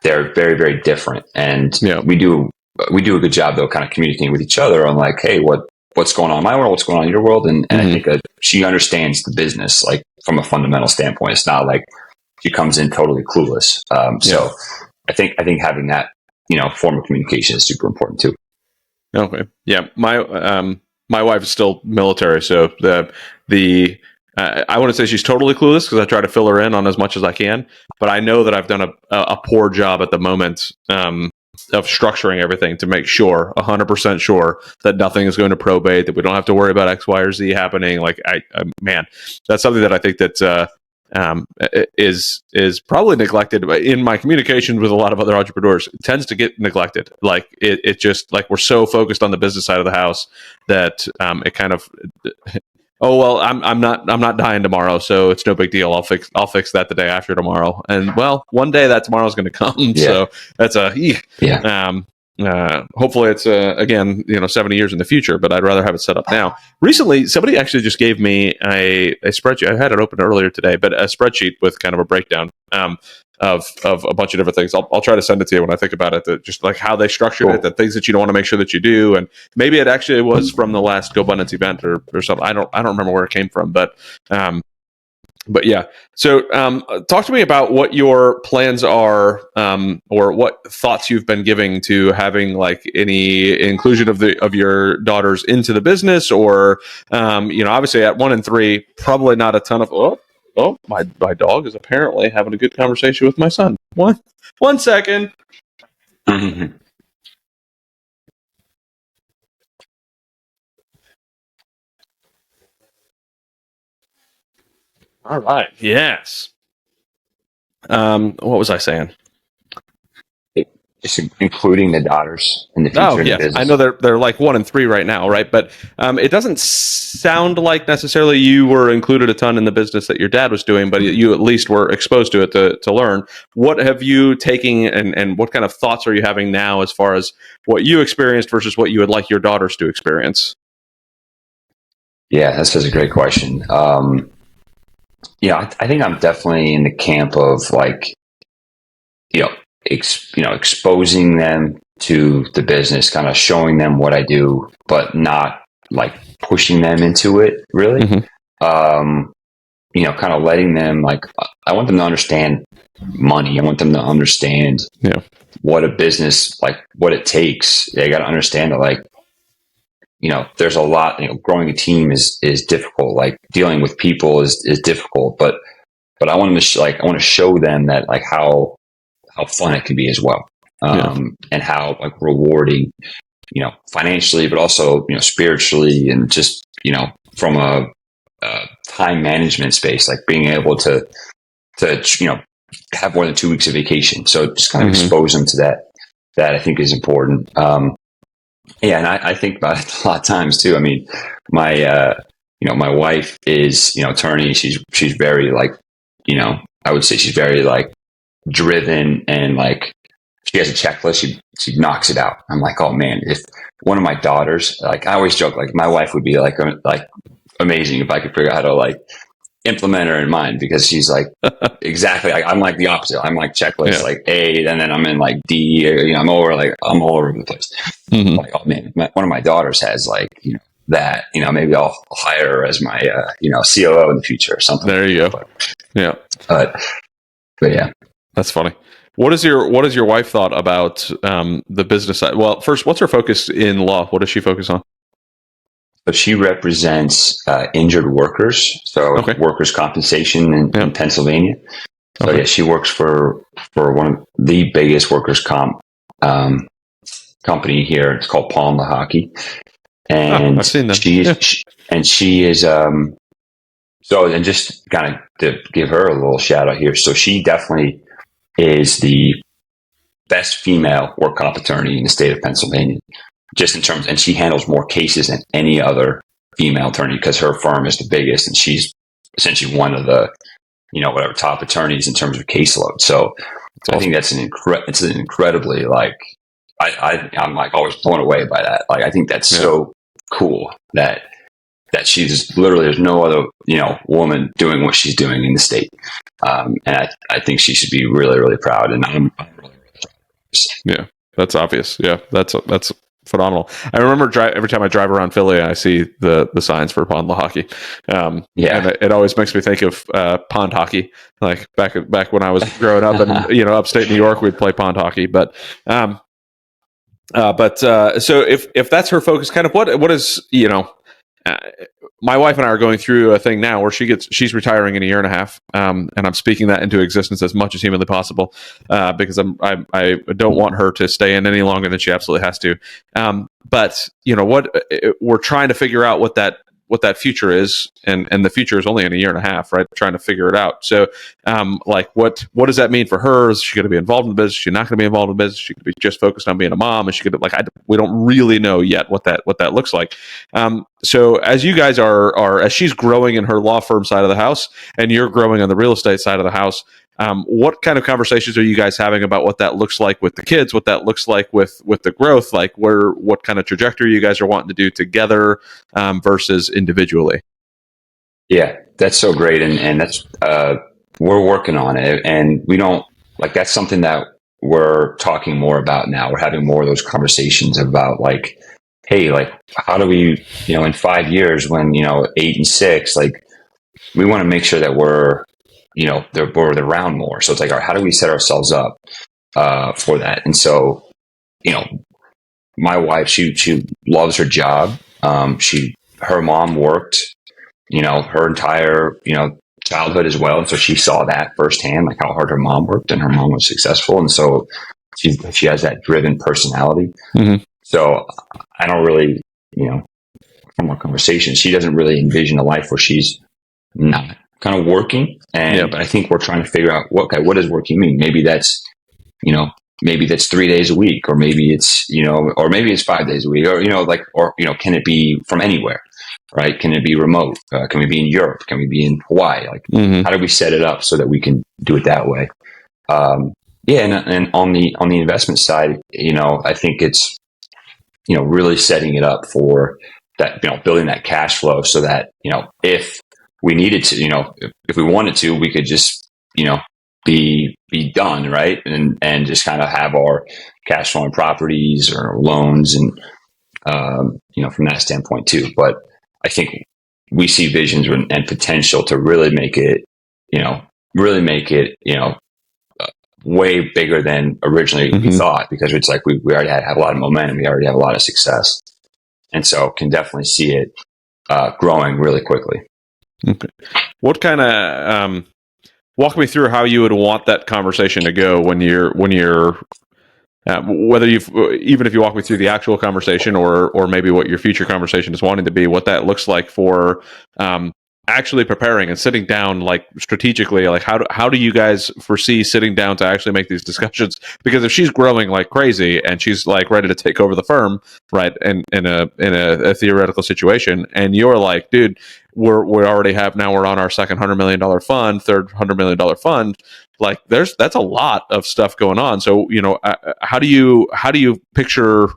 they're very, very different. And we do a good job though, kind of communicating with each other on like, hey, what's going on in my world, what's going on in your world, and I think she understands the business like from a fundamental standpoint. It's not like she comes in totally clueless. So I think having that form of communication is super important too. Okay, yeah, my wife is still military, so I wouldn't say she's totally clueless because I try to fill her in on as much as I can, but I know that I've done a poor job at the moment structuring everything to make sure 100% sure that nothing is going to probate, that we don't have to worry about X, Y, or Z happening. Like man, that's something that I think that is probably neglected in my communications with a lot of other entrepreneurs. It tends to get neglected. Like it just, like, we're so focused on the business side of the house that it kind of, oh well, I'm not dying tomorrow, so it's no big deal. I'll fix that the day after tomorrow. And well, one day that tomorrow is going to come. Yeah. So that's hopefully it's again, 70 years in the future, but I'd rather have it set up now. Recently, somebody actually just gave me a spreadsheet. I had it open earlier today, but a spreadsheet with kind of a breakdown of a bunch of different things. I'll try to send it to you when I think about it, just like how they structured it, the things that you don't want to make sure that you do. And maybe it actually was from the last GoBundance event or something. I don't remember where it came from, but yeah. So talk to me about what your plans are, or what thoughts you've been giving to having like any inclusion of your daughters into the business, or obviously at 1 and 3, probably not a ton of. Oh, my dog is apparently having a good conversation with my son. One second. Mm-hmm. All right. Yes. What was I saying? Just including the daughters in the future. Oh, yes. I know they're like 1 and 3 right now, right? But it doesn't sound like necessarily you were included a ton in the business that your dad was doing, but you at least were exposed to it to learn. What have you taken, and what kind of thoughts are you having now as far as what you experienced versus what you would like your daughters to experience? Yeah, that's a great question. I think I'm definitely in the camp of like, exposing them to the business, kind of showing them what I do, but not like pushing them into it really. Mm-hmm. Kind of letting them, like, I want them to understand money. I want them to understand what a business, like what it takes. They got to understand that, like, there's a lot, growing a team is difficult. Like dealing with people is difficult, but I want them to I want to show them that, like, how fun it can be as well. And how, like, rewarding, financially, but also, spiritually, and just, from a time management space, like being able to have more than 2 weeks of vacation. So just kind of expose them to that I think is important. And I think about it a lot of times too. I mean, my wife is, attorney. She's very, like, I would say she's very, like, driven, and like she has a checklist. She knocks it out. I'm like, oh man, if one of my daughters, like, I always joke, like, my wife would be like amazing if I could figure out how to, like, implement her in mine, because she's like exactly, like, I'm like the opposite. I'm like checklist, like A, and then I'm in like D, or, I'm all over the place. Mm-hmm. Like, oh man, one of my daughters has, like, that, maybe I'll hire her as my COO in the future or something. There you go. But yeah. That's funny. What is your wife thought about the business side? Well, first, what's her focus in law? What does she focus on? So she represents injured workers, so workers' compensation in Pennsylvania. So yeah, she works for one of the biggest workers' comp company here. It's called Palm the Hockey, and I've seen them. She is so, and just kind of to give her a little shout out here. So she definitely is the best female work comp attorney in the state of Pennsylvania, just in terms, and she handles more cases than any other female attorney, because her firm is the biggest, and she's essentially one of the, top attorneys in terms of caseload. So I think that's it's an incredibly, like, I'm like always blown away by that. Like, I think that's so cool that she's literally, there's no other, woman doing what she's doing in the state. And I think she should be really, really proud. And I'm really, really proud. Yeah, that's obvious. Yeah, that's phenomenal. I remember every time I drive around Philly, I see the signs for pond hockey. And it always makes me think of pond hockey. Like back when I was growing up, and upstate New York, we'd play pond hockey. But so if that's her focus, kind of what is uh, my wife and I are going through a thing now where she's retiring in a year and a half, and I'm speaking that into existence as much as humanly possible, because I don't want her to stay in any longer than she absolutely has to. But we're trying to figure out what that future is, and the future is only in a year and a half, right? Trying to figure it out. So, what does that mean for her? Is she going to be involved in the business? Is she not going to be involved in the business? Is she going to be just focused on being a mom? Is she going to we don't really know yet what that looks like. So as you guys are as she's growing in her law firm side of the house, and you're growing on the real estate side of the house, what kind of conversations are you guys having about what that looks like with the kids, what that looks like with the growth, like what kind of trajectory you guys are wanting to do together, versus individually? Yeah, that's so great. And that's, we're working on it, and we don't that's something that we're talking more about now. We're having more of those conversations about hey, how do we, in 5 years when, 8 and 6, we want to make sure that we're around more. So it's all right, how do we set ourselves up for that? And so, my wife, she loves her job. Her mom worked, her entire, childhood as well. And so she saw that firsthand, how hard her mom worked, and her mom was successful. And so she has that driven personality. Mm-hmm. So I don't really, from our conversation, she doesn't really envision a life where she's not kind of working. But I think we're trying to figure out what does working mean? Maybe that's, maybe that's 3 days a week, or maybe it's, or maybe it's 5 days a week, or, can it be from anywhere, right? Can it be remote? Can we be in Europe? Can we be in Hawaii? How do we set it up so that we can do it that way? And on the investment side, I think it's, really setting it up for that, building that cash flow so that, if we needed to, if we wanted to, we could just, be done, right? And just kind of have our cash flowing properties or loans and, from that standpoint too. But I think we see visions and potential to really make it, way bigger than originally we thought, because it's we already have a lot of momentum. We already have a lot of success. And so can definitely see it growing really quickly. Okay. What kind of, walk me through how you would want that conversation to go when you're whether even if you walk me through the actual conversation or maybe what your future conversation is wanting to be, what that looks like for actually preparing and sitting down strategically, how do you guys foresee sitting down to actually make these discussions? Because if she's growing like crazy and she's ready to take over the firm, right, and in a theoretical situation, and you're dude, we already have, now we're on our second $100 million fund, third $100 million fund, that's a lot of stuff going on. So how do you picture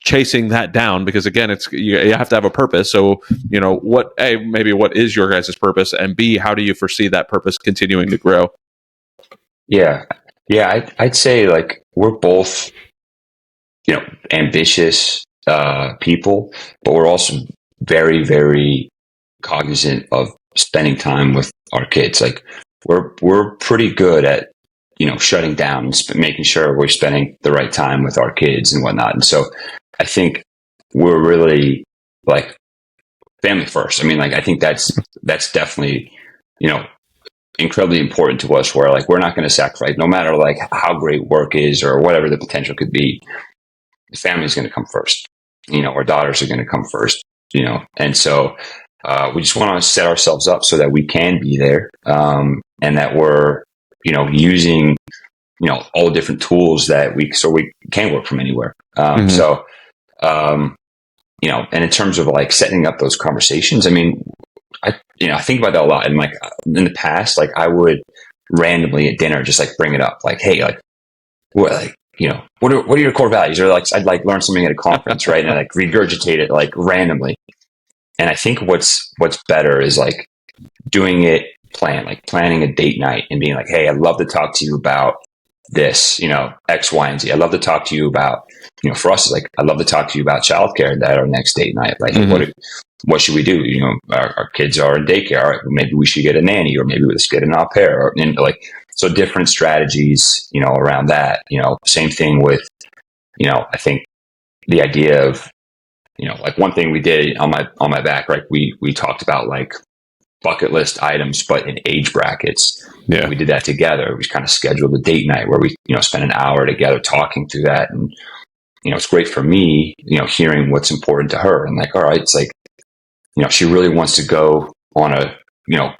chasing that down? Because again, it's you have to have a purpose. So what is your guys' purpose, and B, how do you foresee that purpose continuing to grow? I'd say we're both ambitious people, but we're also very, very cognizant of spending time with our kids. We're pretty good at shutting down and making sure we're spending the right time with our kids and whatnot. And so I think we're really family first. I mean, I think that's definitely, incredibly important to us, where we're not going to sacrifice, no matter how great work is or whatever the potential could be. The family is going to come first. Our daughters are going to come first, and so we just want to set ourselves up so that we can be there, and that we're, using, all different tools that we can work from anywhere. So, and in terms of setting up those conversations, I mean, I think about that a lot. And in the past, I would randomly at dinner just bring it up, hey, what are your core values? Or I'd learn something at a conference, right? And regurgitate it randomly. And I think what's better is doing it planning a date night and being hey, I'd love to talk to you about this, X, Y, and Z. I'd love to talk to you about, for us, I'd love to talk to you about childcare at our next date night. What should we do? Our kids are in daycare. All right, maybe we should get a nanny, or maybe let's get an au pair, so different strategies, around that. Same thing with, I think the idea of, like one thing we did on my back, right? We talked about like bucket list items, but in age brackets. Yeah. We did that together. We kind of scheduled a date night where we, spent an hour together talking through that. And, it's great for me, hearing what's important to her. And like, all right, it's like, she really wants to go on a,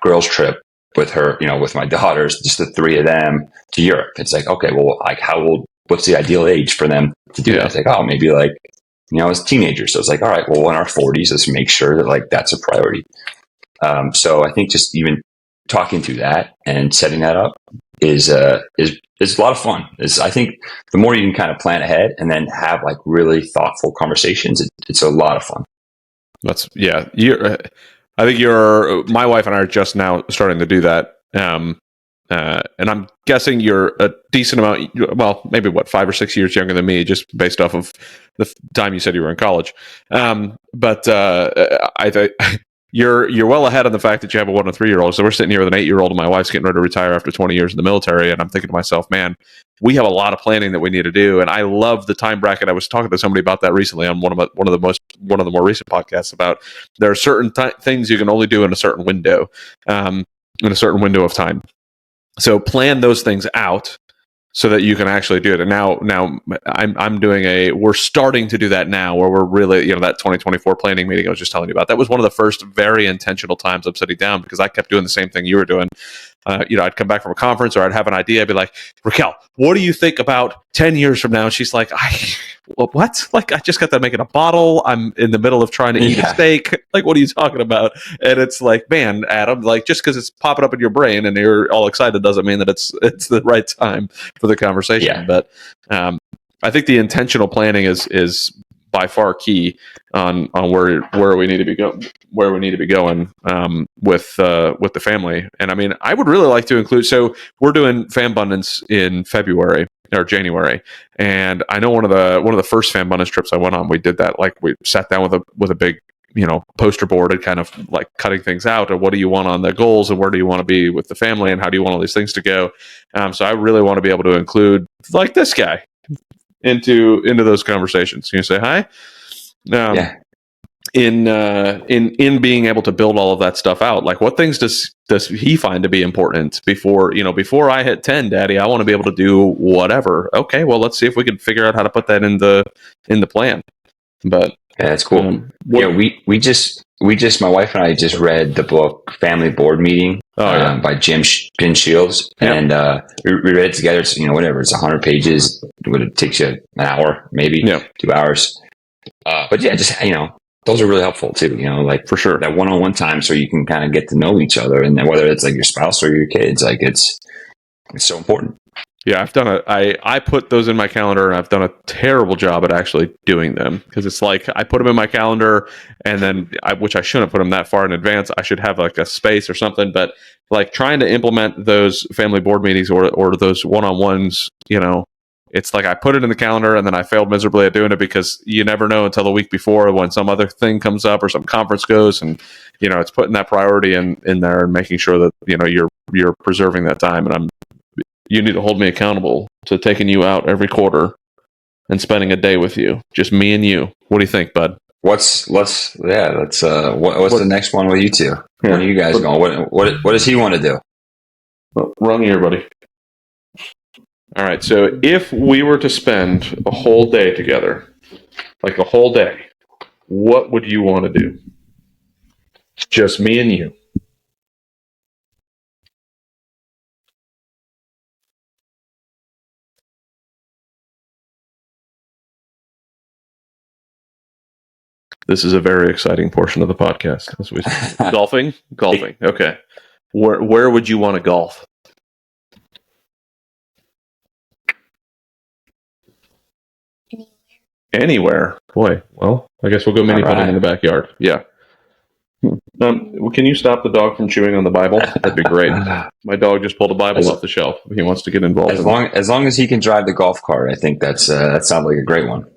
girls trip with her, with my daughters, just the three of them to Europe. It's like, okay, well, like how old, what's the ideal age for them to do that? It's like, oh, maybe like, as teenagers. So it's like, all right, well, in our 40s, let's make sure that like that's a priority. So I think just even talking through that and setting that up is a lot of fun. I think the more you can kind of plan ahead and then have like really thoughtful conversations, it's a lot of fun. I think my wife and I are just now starting to do that. And I'm guessing you're a decent amount, well, maybe 5 or 6 years younger than me, just based off of the time you said you were in college. But I think you're well ahead on the fact that you have a 1 and 3-year-old. So we're sitting here with an 8-year-old, and my wife's getting ready to retire after 20 years in the military. And I'm thinking to myself, man, we have a lot of planning that we need to do. And I love the time bracket. I was talking to somebody about that recently on one of the more recent podcasts about there are certain things you can only do in a certain window, in a certain window of time. So plan those things out so that you can actually do it. And now we're starting to do that now, where we're really, that 2024 planning meeting I was just telling you about, that was one of the first very intentional times I'm sitting down, because I kept doing the same thing you were doing. I'd come back from a conference, or I'd have an idea. I'd be like, Raquel, what do you think about 10 years from now? And she's like, what? Like, I just got done making a bottle. I'm in the middle of trying to eat a steak. Like, what are you talking about? And it's like, man, Adam, like, just because it's popping up in your brain and you're all excited doesn't mean that it's the right time for the conversation. Yeah. But I think the intentional planning is by far key on where we need to be going with the family. And I mean, I would really like to include. So we're doing Fambundance in February or January, and I know one of the first Fambundance trips I went on, we did that. Like, we sat down with a big poster board and kind of like cutting things out, and what do you want on the goals, and where do you want to be with the family, and how do you want all these things to go. So I really want to be able to include like this guy into those conversations. Can you say hi? Yeah. In being able to build all of that stuff out, like what things does he find to be important before I hit 10, Daddy, I want to be able to do whatever. Okay, well, let's see if we can figure out how to put that in the plan. But yeah, that's cool. We just my wife and I just read the book Family Board Meeting by Jim Shields, and we read it together. It's whatever, it's 100 pages. It takes you an hour, maybe 2 hours. But yeah, just those are really helpful too. Like for sure, that one-on-one time, so you can kind of get to know each other, and then whether it's like your spouse or your kids, like it's so important. Yeah, I've done I put those in my calendar, and I've done a terrible job at actually doing them, because it's like I put them in my calendar, and then which I shouldn't put them that far in advance. I should have like a space or something. But like trying to implement those family board meetings or those one-on-ones, it's like I put it in the calendar, and then I failed miserably at doing it, because you never know until the week before when some other thing comes up or some conference goes, and it's putting that priority in there and making sure that you're preserving that time. And you need to hold me accountable to taking you out every quarter and spending a day with you, just me and you. What do you think, bud? What's the next one with you two? Where are you guys going? What does he want to do? Wrong ear, buddy. All right. So if we were to spend a whole day together, like a whole day, what would you want to do? Just me and you. This is a very exciting portion of the podcast. As we golfing. Okay. Where would you want to golf? Anywhere. Boy. Well, I guess we'll go mini putting in the backyard. Yeah. Can you stop the dog from chewing on the Bible? That'd be great. My dog just pulled a Bible off the shelf. He wants to get involved. As long as he can drive the golf cart, I think that sounds like a great one.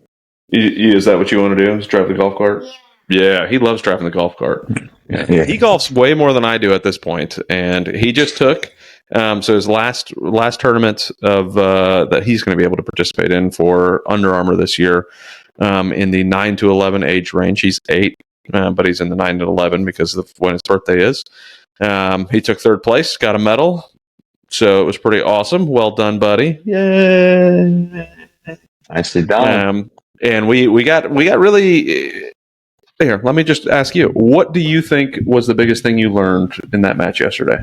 Is that what you want to do? Is drive the golf cart? Yeah, he loves driving the golf cart. Yeah. He golfs way more than I do at this point, and he just took so his last tournament of that he's going to be able to participate in for Under Armour this year. in the 9 to 11 age range. He's 8, but he's in the 9 to 11 because of when his birthday is. He took 3rd place, got a medal. So it was pretty awesome. Well done, buddy. Yay. Nicely done. And we got really here. Let me just ask you, what do you think was the biggest thing you learned in that match yesterday?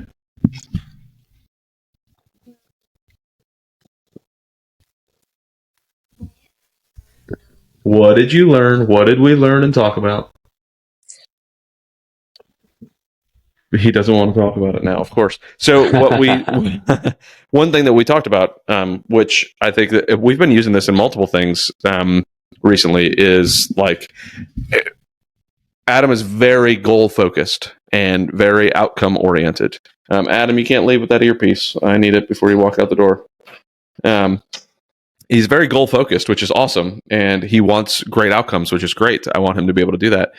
What did you learn? What did we learn and talk about? He doesn't want to talk about it now, of course. So what one thing that we talked about, which I think that we've been using this in multiple things recently, is like Adam is very goal focused and very outcome oriented. Adam, you can't leave with that earpiece. I need it before you walk out the door. He's very goal focused, which is awesome, and he wants great outcomes, which is great. I want him to be able to do that.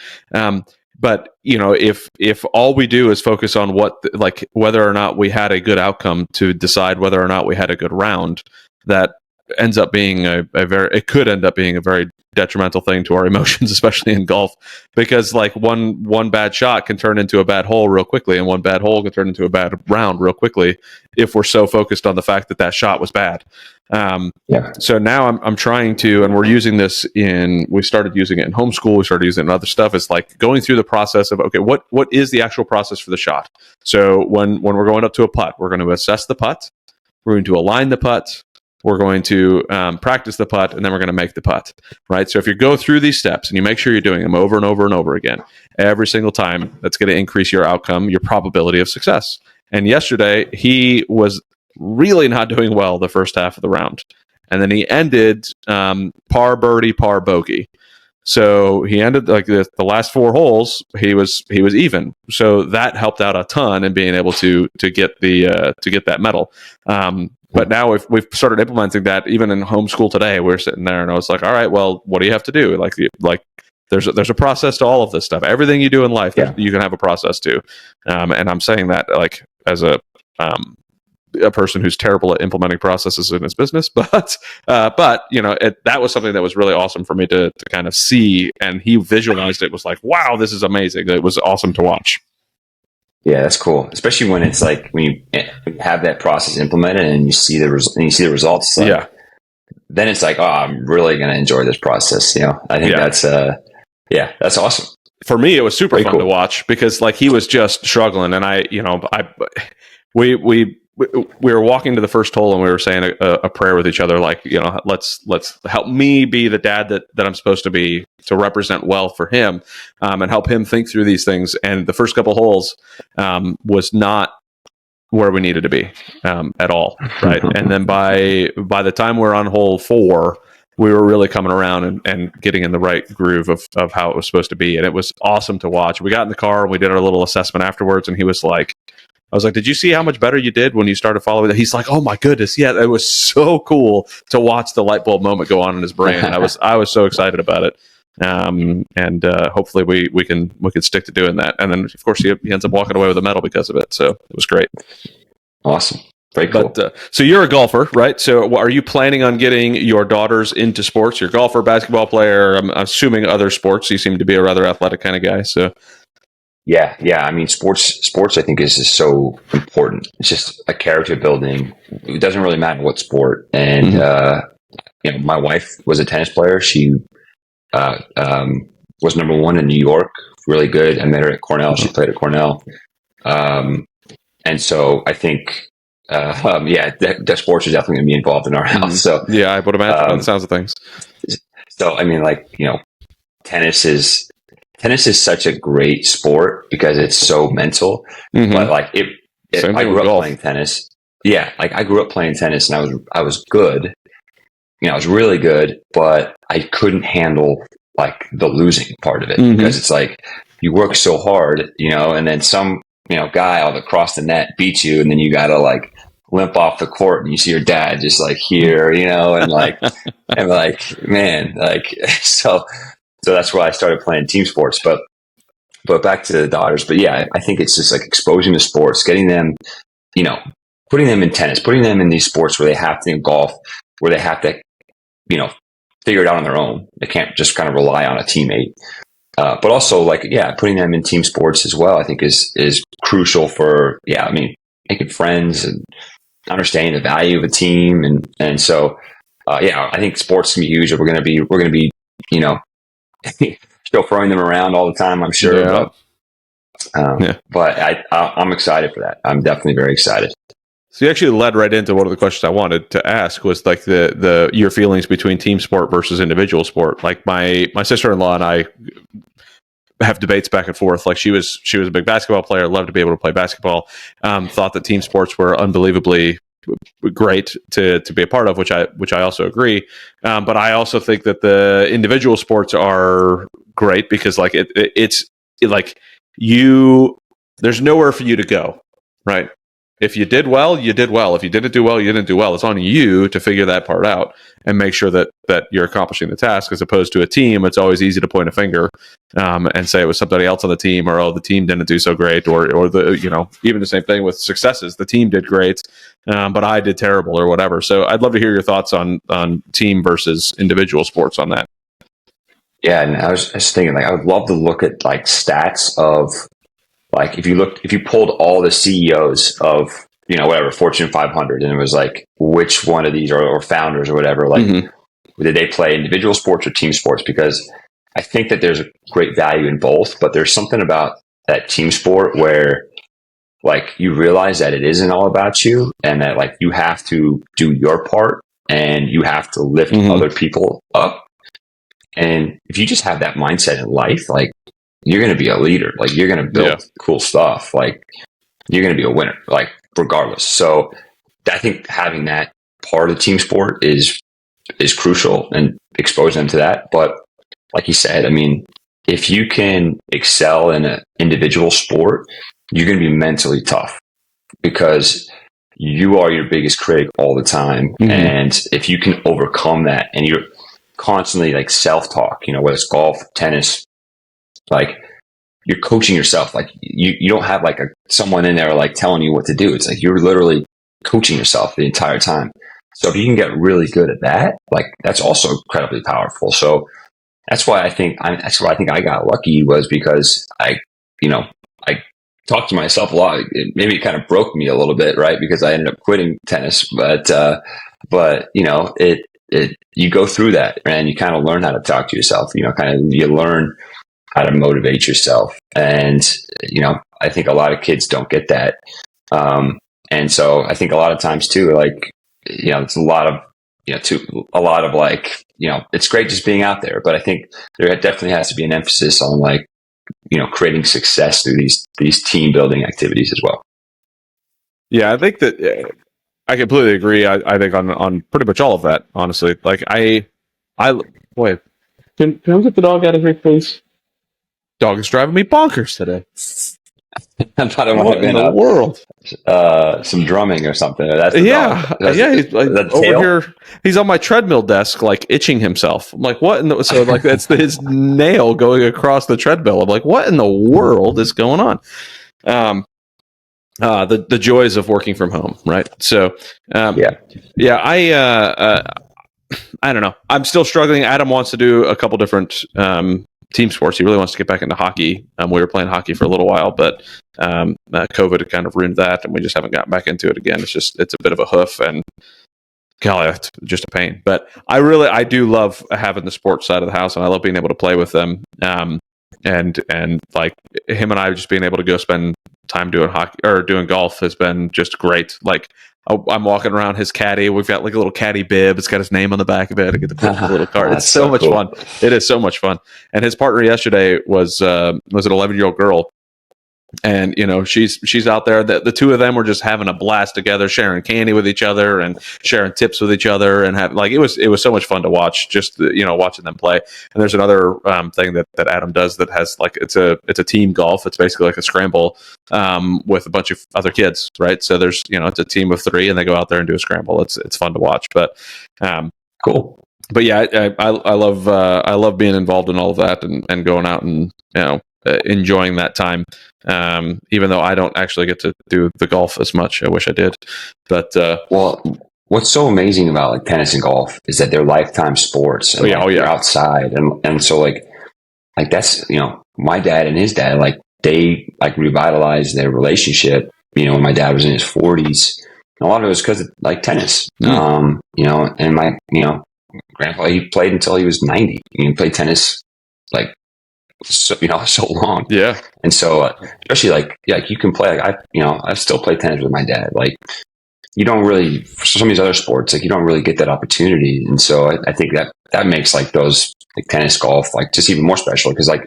But if all we do is focus on whether or not we had a good outcome to decide whether or not we had a good round, that ends up being it could end up being a very detrimental thing to our emotions, especially in golf, because like one bad shot can turn into a bad hole real quickly, and one bad hole can turn into a bad round real quickly if we're so focused on the fact that shot was bad. So now I'm trying to, and we're using this we started using it in homeschool, we started using it in other stuff. It's like going through the process of, okay, what is the actual process for the shot? So when we're going up to a putt, we're going to assess the putt, we're going to align the putt, we're going to practice the putt, and then we're going to make the putt, right? So if you go through these steps and you make sure you're doing them over and over and over again, every single time, that's going to increase your outcome, your probability of success. And yesterday, he was really not doing well the first half of the round. And then he ended par birdie, par bogey. So he ended like the last 4 holes, he was even. So that helped out a ton in being able to get that medal. But now we've started implementing that even in homeschool today. We're sitting there and I was like, all right, well, what do you have to do? Like there's a process to all of this stuff. Everything you do in life, you can have a process to. And I'm saying that like as a person who's terrible at implementing processes in his business, but that was something that was really awesome for me to kind of see, and he visualized it, was like, wow, this is amazing. It was awesome to watch. Yeah, that's cool. Especially when it's like when you have that process implemented and you see the results. Like, then it's like, oh, I'm really going to enjoy this process. I think that's awesome. For me, it was super fun to watch because like he was just struggling, and we were walking to the first hole and we were saying a prayer with each other, like, let's help me be the dad that I'm supposed to be, to represent well for him, and help him think through these things. And the first couple holes was not where we needed to be at all, right? And then by the time we're on hole 4, we were really coming around and getting in the right groove of how it was supposed to be. And it was awesome to watch. We got in the car and we did our little assessment afterwards, and he was like, I was like, did you see how much better you did when you started following that? He's like, oh my goodness. Yeah, it was so cool to watch the light bulb moment go on in his brain. I was so excited about it. And hopefully we can stick to doing that. And then of course he ends up walking away with a medal because of it. So it was great. Awesome. Very cool. But, so you're a golfer, right? So are you planning on getting your daughters into sports? You're a golfer, basketball player, I'm assuming other sports. You seem to be a rather athletic kind of guy. So Yeah. I mean, sports I think is just so important. It's just a character building. It doesn't really matter what sport. And, my wife was a tennis player. She was number 1 in New York, really good. I met her at Cornell. She played at Cornell. And so I think, that sports are definitely going to be involved in our house. So yeah, I would imagine by the sounds of things. So, I mean, like, tennis is such a great sport because it's so mental. Mm-hmm. But like I grew up playing tennis. Yeah. Like I grew up playing tennis and I was good. I was really good, but I couldn't handle like the losing part of it, because it's like you work so hard, and then some, guy out across the net beats you, and then you got to like limp off the court and you see your dad just like here, and like, and like, man, like, so that's why I started playing team sports, but back to the daughters. But yeah, I think it's just like exposing the sports, getting them, putting them in tennis, putting them in these sports where they have to, in golf, where they have to, figure it out on their own. They can't just kind of rely on a teammate. But also, like, putting them in team sports as well, I think is crucial for, making friends and understanding the value of a team. And so, I think sports can be huge. We're going to be, still throwing them around all the time, I'm sure. Yeah. But I'm excited for that. I'm definitely very excited. So you actually led right into one of the questions I wanted to ask, was like the your feelings between team sport versus individual sport. Like my sister-in-law and I have debates back and forth. Like she was a big basketball player, loved to be able to play basketball. Thought that team sports were unbelievably great to be a part of, which I also agree. But I also think that the individual sports are great because like it's like there's nowhere for you to go, right? If you did well, you did well. If you didn't do well, you didn't do well. It's on you to figure that part out and make sure that you're accomplishing the task, as opposed to a team. It's always easy to point a finger and say it was somebody else on the team, or, oh, the team didn't do so great, or the, even the same thing with successes. The team did great, but I did terrible, or whatever. So I'd love to hear your thoughts on team versus individual sports on that. Yeah. And I was thinking, like, I would love to look at like stats of, like, if you pulled all the CEOs of, Fortune 500, and it was like, which one of these or founders or whatever, like, did they play individual sports or team sports? Because I think that there's a great value in both, but there's something about that team sport where, like, you realize that it isn't all about you, and that, like, you have to do your part and you have to lift other people up. And if you just have that mindset in life, like, you're going to be a leader. Like, you're going to build cool stuff. Like, you're going to be a winner, like, regardless. So I think having that part of the team sport is crucial, and expose them to that. But like you said, I mean, if you can excel in an individual sport, you're going to be mentally tough because you are your biggest critic all the time. And if you can overcome that, and you're constantly like self-talk, whether it's golf, tennis, like, you're coaching yourself. Like, you don't have like someone in there like telling you what to do. It's like you're literally coaching yourself the entire time. So if you can get really good at that, like, that's also incredibly powerful. So that's why I think I got lucky, was because I talked to myself a lot. Maybe it kind of broke me a little bit, right? Because I ended up quitting tennis, but you go through that and you kind of learn how to talk to yourself. You learn how to motivate yourself. And, I think a lot of kids don't get that. And so I think a lot of times too, like, it's a lot of like, it's great just being out there, but I think there definitely has to be an emphasis on, like, creating success through these team building activities as well. Yeah, I think that I completely agree. I think on pretty much all of that, honestly. Like, boy, can I get the dog out of here, please? Dog is driving me bonkers today. I thought it might have been in the world. Some drumming or something. That's dog. He's like, over here. He's on my treadmill desk, like, itching himself. I'm like, what? So like, that's his nail going across the treadmill. I'm like, what in the world is going on? The joys of working from home, right? So, I don't know. I'm still struggling. Adam wants to do a couple different team sports. He really wants to get back into hockey. We were playing hockey for a little while, but COVID had kind of ruined that, and we just haven't gotten back into it again. It's a bit of a hoof, and golly, it's just a pain. But I do love having the sports side of the house, and I love being able to play with them. And like, him and I just being able to go spend time doing hockey or doing golf has been just great. Like, I'm walking around his caddy. We've got like a little caddy bib. It's got his name on the back of it. I get to put a little card. It's so much cool. Fun. It is so much fun. And his partner yesterday was an 11-year-old girl. And, she's out there. The two of them were just having a blast together, sharing candy with each other and sharing tips with each other. And it was so much fun to watch, just, watching them play. And there's another thing that Adam does that has, like, it's a team golf. It's basically like a scramble with a bunch of other kids, right? So there's, it's a team of 3 and they go out there and do a scramble. It's fun to watch, but cool. But yeah, I love being involved in all of that and going out and, enjoying that time. Even though I don't actually get to do the golf as much. I wish I did. But what's so amazing about like tennis and golf is that they're lifetime sports, and they're outside, and so like that's, my dad and his dad, like they like revitalized their relationship, when my dad was in his 40s. A lot of it was because of like tennis. And my grandpa, he played until he was 90. He played tennis like so long. Yeah. And so especially like you can play, like I still play tennis with my dad. Like you don't really, for some of these other sports, like you don't really get that opportunity. And so I think that makes like those like tennis, golf, like just even more special, because like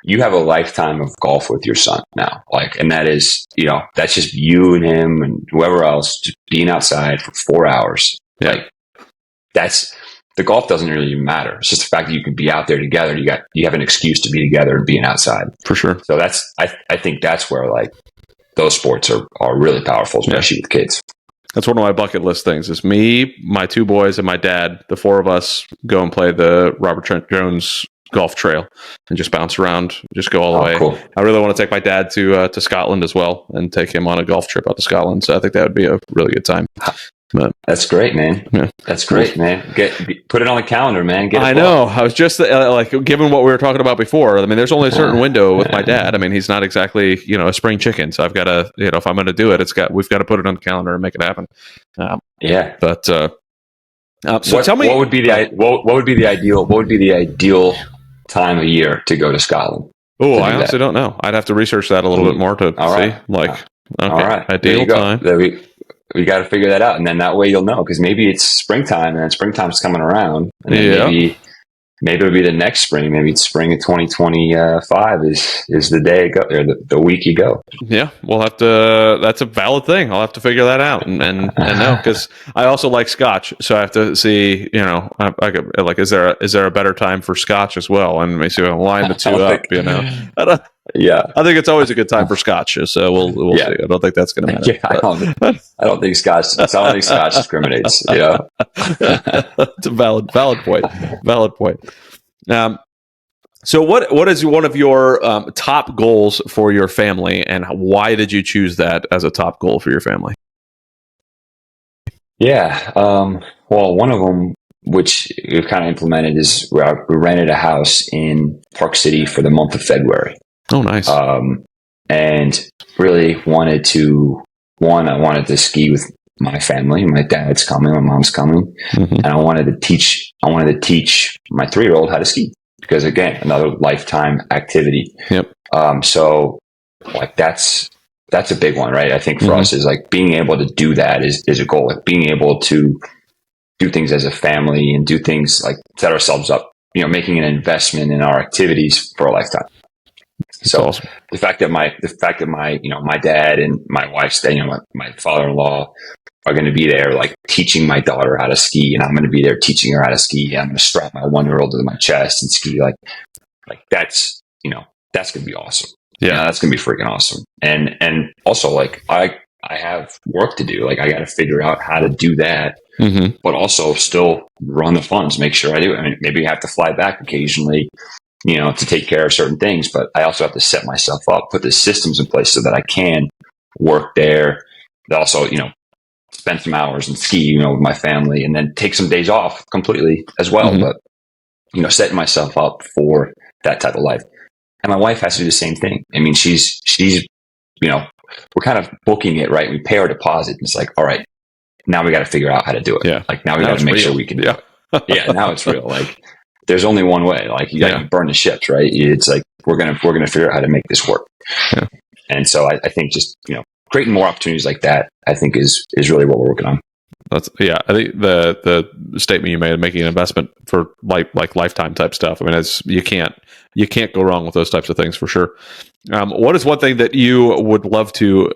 you have a lifetime of golf with your son now. Like, and that is, that's just you and him and whoever else just being outside for 4 hours. Yeah. Like that's, the golf doesn't really even matter. It's just the fact that you can be out there together. You have an excuse to be together and being outside. For sure. So I think that's where like those sports are really powerful, especially with kids. That's one of my bucket list things is me, my 2 boys, and my dad. The 4 of us go and play the Robert Trent Jones golf trail and just bounce around, just go all the way. Cool. I really want to take my dad to Scotland as well and take him on a golf trip out to Scotland. So I think that would be a really good time. But, that's great, man. Yeah. That's great, man. Put it on the calendar, man. I know. I was just like, given what we were talking about before, I mean, there's only a certain window with my dad. I mean, he's not exactly, a spring chicken. So I've got to, if I'm going to do it, we've got to put it on the calendar and make it happen. Yeah. But, so tell me, what would be the ideal time of year to go to Scotland? Oh, I honestly don't know. I'd have to research that a little bit more to see. Like, okay, all right, ideal time. We got to figure that out, and then that way you'll know, because maybe it's springtime, and then springtime's coming around, and then maybe it'll be the next spring. Maybe it's spring of 2025 is the day go, or the week you go. Yeah, we'll have to. That's a valid thing. I'll have to figure that out and know, because I also like Scotch, so I have to see. I could, like, is there a better time for Scotch as well? And maybe so line the two up. I think it's always a good time for Scotch. So we'll see. I don't think that's going to matter. Yeah, I don't think Scotch discriminates. It's a valid point. Valid point. So what is one of your top goals for your family, and why did you choose that as a top goal for your family? Yeah. Well, one of them, which we've kind of implemented, is we rented a house in Park City for the month of February. Oh, nice. And really I wanted to ski with my family. My dad's coming, my mom's coming, and I wanted to teach my 3-year-old how to ski, because again, another lifetime activity. Yep. So like that's a big one, right? I think for us is like being able to do that is a goal. Like being able to do things as a family and do things like set ourselves up, making an investment in our activities for a lifetime. So awesome. the fact that my my dad and my wife's, my father-in-law are going to be there, like teaching my daughter how to ski, and I'm going to be there teaching her how to ski. I'm going to strap my 1-year-old to my chest and ski. Like that's going to be awesome. Yeah, that's going to be freaking awesome. And also, like I have work to do. Like I got to figure out how to do that, but also still run the funds. Make sure I do it. I mean, maybe I have to fly back occasionally, to take care of certain things, but I also have to set myself up, put the systems in place so that I can work there. But also, spend some hours and ski, with my family, and then take some days off completely as well. But, setting myself up for that type of life. And my wife has to do the same thing. I mean, she's, we're kind of booking it, right? We pay our deposit. And it's like, all right, now we got to figure out how to do it. Yeah. Like now we got to make sure we can do it. Yeah. Now it's real. Like there's only one way. Like you got to burn the ships, right? It's like, we're going to figure out how to make this work. Yeah. And so I think just, creating more opportunities like that, I think is really what we're working on. I think the statement you made, making an investment for like lifetime type stuff. I mean, you can't go wrong with those types of things for sure. What is one thing that you would love to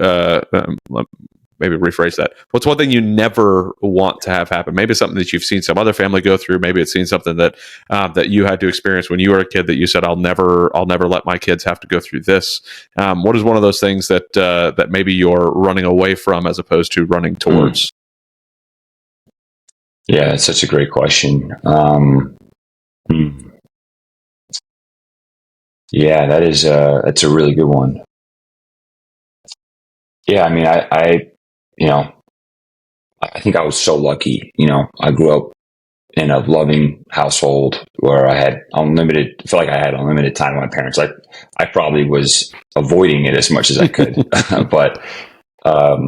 maybe rephrase that? What's one thing you never want to have happen? Maybe something that you've seen some other family go through. Maybe it's seen something that that you had to experience when you were a kid that you said, I'll never let my kids have to go through this. What is one of those things that that maybe you're running away from as opposed to running towards? Yeah, it's such a great question. Yeah, that's a really good one. Yeah, I mean, I I think I was so lucky. I grew up in a loving household where I feel like I had unlimited time with my parents. I probably was avoiding it as much as I could, but, I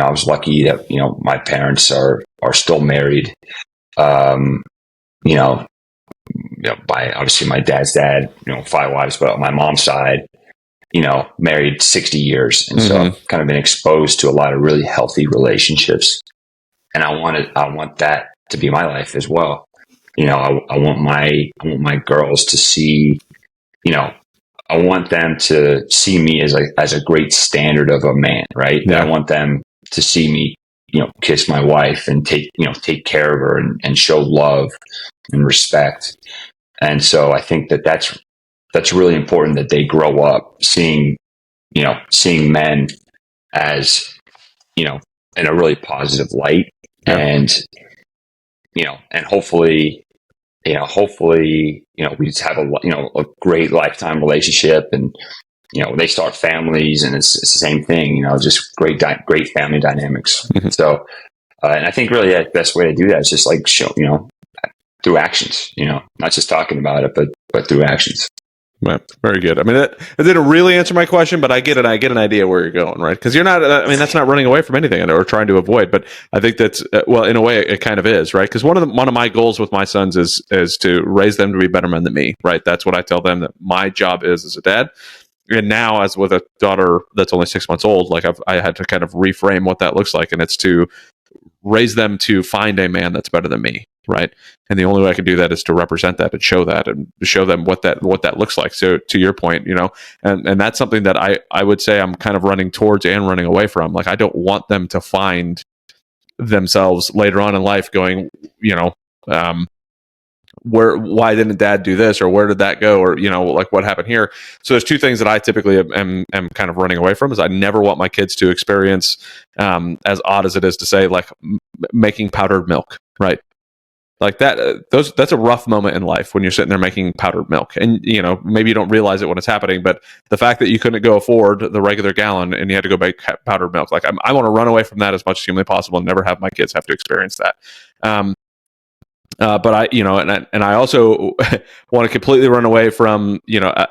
was lucky that, my parents are still married. Um, you know, by obviously my dad's dad, 5 wives, but on my mom's side, married 60 years. And so I've kind of been exposed to a lot of really healthy relationships. And I want that to be my life as well. I want my girls to see, I want them to see me as a great standard of a man, right? Yeah. I want them to see me, kiss my wife and take care of her and show love and respect. And so I think that's really important, that they grow up seeing men as, in a really positive light. Yeah. And, and hopefully, we just have a great lifetime relationship, and, they start families, and it's the same thing, just great family dynamics. So, and I think really the best way to do that is just like show, through actions, not just talking about it, but through actions. Right. Very good. I mean, that didn't really answer my question, but I get it. I get an idea where you're going, right? Because you're not, that's not running away from anything or trying to avoid, but I think that's, in a way it kind of is, right? Because one of my goals with my sons is to raise them to be better men than me, right? That's what I tell them that my job is as a dad. And now, as with a daughter that's only 6 months old, like I had to kind of reframe what that looks like, and it's to raise them to find a man that's better than me, right? And the only way I can do that is to represent that and show them what that looks like. So to your point, and that's something that I would say I'm kind of running towards and running away from. Like, I don't want them to find themselves later on in life going, why didn't dad do this, or where did that go, or like what happened here. So there's two things that I typically am kind of running away from. Is I never want my kids to experience, as odd as it is to say, like making powdered milk, right? Like that, that's a rough moment in life when you're sitting there making powdered milk, and maybe you don't realize it when it's happening, but the fact that you couldn't go afford the regular gallon and you had to go make powdered milk, like I want to run away from that as much as humanly possible and never have my kids have to experience that. But I also want to completely run away from,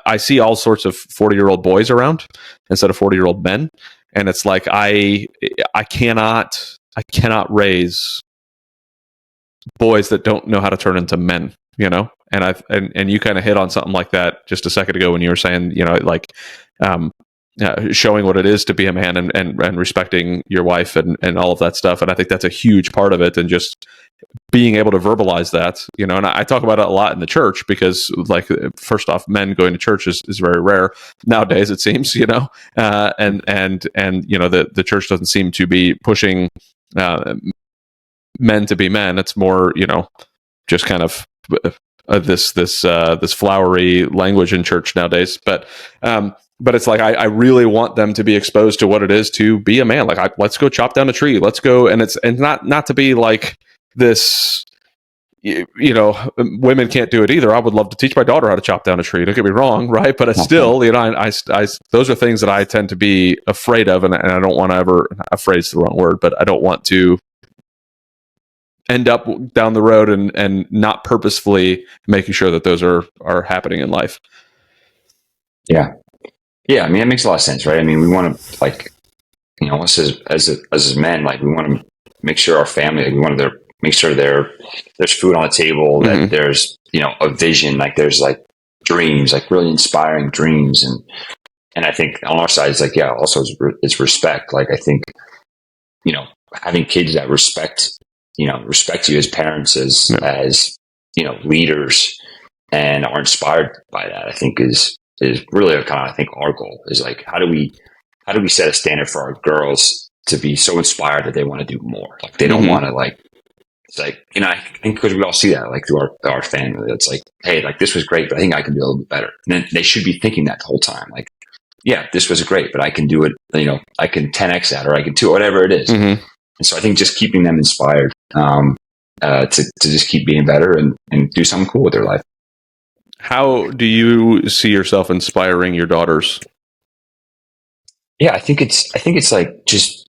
I see all sorts of 40-year-old boys around instead of 40-year-old men, and it's like I cannot raise boys that don't know how to turn into men, and you kind of hit on something like that just a second ago when you were saying, showing what it is to be a man and respecting your wife and all of that stuff. And I think that's a huge part of it, and just being able to verbalize that, and I talk about it a lot in the church because, like, first off, men going to church is very rare nowadays, it seems, and the church doesn't seem to be pushing men to be men. It's more, just kind of this flowery language in church nowadays. But it's like I really want them to be exposed to what it is to be a man. Like, let's go chop down a tree. Let's go, and not to be like this. Women can't do it either. I would love to teach my daughter how to chop down a tree. Don't get me wrong, right? But it's still, I those are things that I tend to be afraid of, and I don't want to ever. Afraid is the wrong word, but I don't want to end up down the road and not purposefully making sure that those are happening in life. Yeah. I mean, that makes a lot of sense, right? I mean, we want to, like, us as men, like, we want to make sure our family, like, we want to make sure there's food on the table, that there's, a vision, like there's like dreams, like really inspiring dreams. And I think on our side, it's like, yeah, also it's respect. Like, I think, having kids that respect you as parents, as leaders, and are inspired by that, I think is really kind of, I think, our goal is, like, how do we set a standard for our girls to be so inspired that they want to do more? Like, they don't want to, like, it's like, I think because we all see that, like, through our family, it's like, hey, like, this was great, but I think I can do a little bit better. And then they should be thinking that the whole time, like, yeah, this was great, but I can do it, I can 10x that, or I can do whatever it is. And so I think just keeping them inspired to just keep being better and do something cool with their life. How do you see yourself inspiring your daughters? Yeah, I think it's like just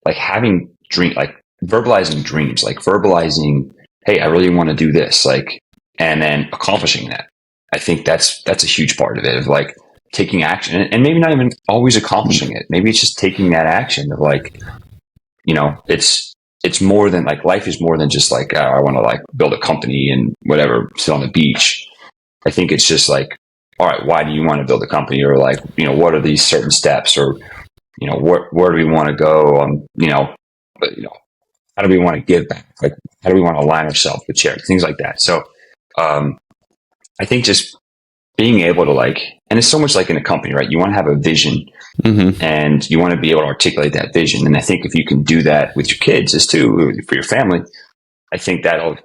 like having like verbalizing dreams, like verbalizing, hey, I really want to do this, like, and then accomplishing that. I think that's a huge part of it, of like taking action, and maybe not even always accomplishing it. Maybe it's just taking that action of like, it's more than like, life is more than just like, I want to like build a company and whatever, sit on the beach. I think it's just like, all right, why do you want to build a company? Or like, what are these certain steps? Or, where do we want to go? But, how do we want to give back? Like, how do we want to align ourselves with charity? Things like that. So, I think just being able to like, and it's so much like in a company, right? You want to have a vision, and you want to be able to articulate that vision. And I think if you can do that with your kids, as too, for your family, I think that'll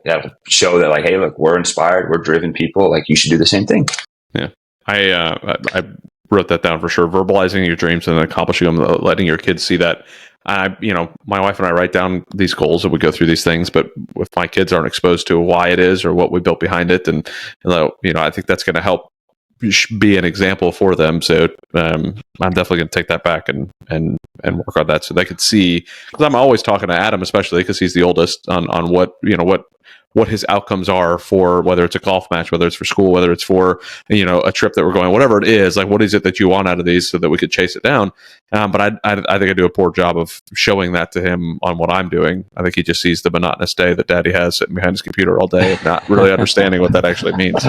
show that like, hey, look, we're inspired, we're driven people. Like, you should do the same thing. Yeah, I wrote that down for sure. Verbalizing your dreams and accomplishing them, letting your kids see that. My wife and I write down these goals and we go through these things, but if my kids aren't exposed to why it is or what we built behind it, and I think that's going to help be an example for them. So I'm definitely going to take that back and work on that so they could see, because I'm always talking to Adam, especially because he's the oldest, on what his outcomes are for, whether it's a golf match, whether it's for school, whether it's for, a trip that we're going, whatever it is, like, what is it that you want out of these so that we could chase it down. But I think I do a poor job of showing that to him on what I'm doing. I think he just sees the monotonous day that Daddy has sitting behind his computer all day and not really understanding what that actually means.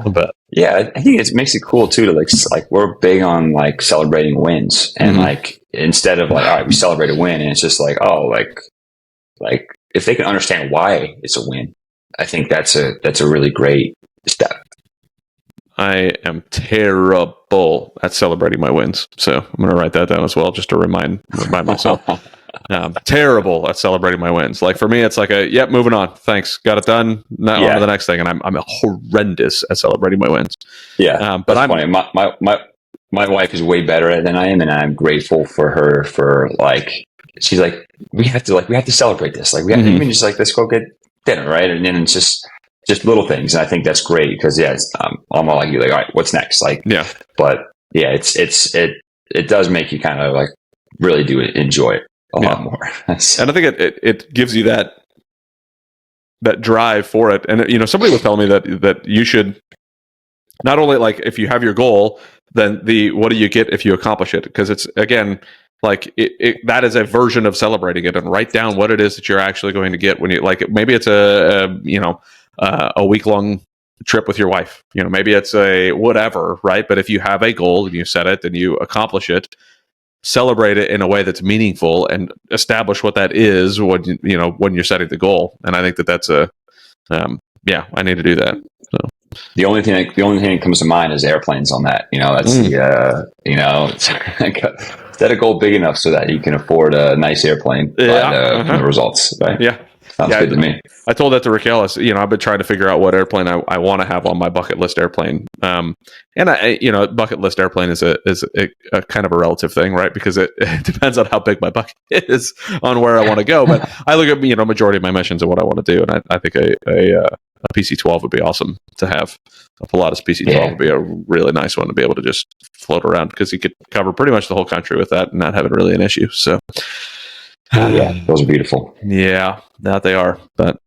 But yeah, I think it makes it cool too, to like we're big on like celebrating wins, and like, instead of like, all right, we celebrate a win, and it's just like, oh, like if they can understand why it's a win, I think that's a really great step. I am terrible at celebrating my wins, so I'm going to write that down as well, just to remind myself. Terrible at celebrating my wins. Like, for me, it's like yep, moving on. Thanks, got it done. Now on to the next thing. And I'm horrendous at celebrating my wins. Yeah, but I'm funny. My wife is way better at it than I am, and I'm grateful for her for like. She's like, we have to celebrate this. Like, we have to even just like, let's go get dinner, right? And then it's just little things. And I think that's great because I'm all like you, like, all right, what's next? Like, yeah. But yeah, it does make you kind of like really do enjoy it a lot more. And I think it gives you that drive for it. And somebody was telling me that you should not only, like, if you have your goal, then what do you get if you accomplish it? Because it's, again, like that is a version of celebrating it, and write down what it is that you're actually going to get when you, like, maybe it's a week-long trip with your wife, maybe it's a whatever, right? But if you have a goal and you set it and you accomplish it, celebrate it in a way that's meaningful and establish what that is when you're setting the goal. And I think that's I need to do that. So the only thing that comes to mind is airplanes on that. That's set a goal big enough so that you can afford a nice airplane. The results, right? Yeah. Sounds good to me. I told that to Raquel. I've been trying to figure out what airplane I want to have on my bucket list airplane. And bucket list airplane is a kind of a relative thing, right? Because it depends on how big my bucket is on where I want to go. But I look at majority of my missions and what I want to do, and I think a PC-12 would be awesome to have. A Pilatus PC-12 would be a really nice one to be able to just float around, because you could cover pretty much the whole country with that and not having really an issue. So. Yeah, those are beautiful. Yeah, that they are. But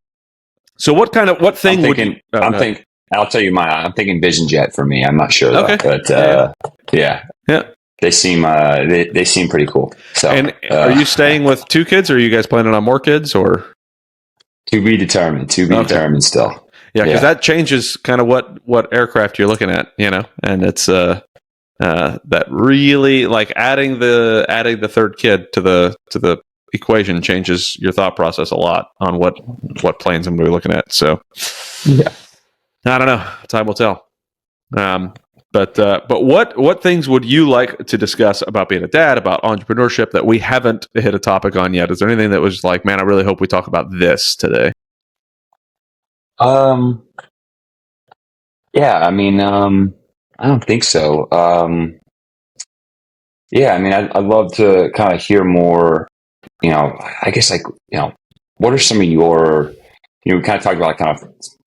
so, what thing would you? I'll tell you mine. I'm thinking Vision Jet for me. I'm not sure though, but yeah. They seem they seem pretty cool. So, and are you staying with 2 kids, or are you guys planning on more kids, or? To be determined. Determined still. Yeah, because that changes kind of what aircraft you're looking at, and it's that really, like, adding the third kid to the equation changes your thought process a lot on what planes I'm going to be looking at. So, yeah, I don't know. Time will tell. But what things would you like to discuss about being a dad, about entrepreneurship, that we haven't hit a topic on yet? Is there anything that was like, man, I really hope we talk about this today? Yeah, I mean, I don't think so. Yeah, I mean, I'd love to kind of hear more, I guess, like, what are some of your, we kind of talked about kind of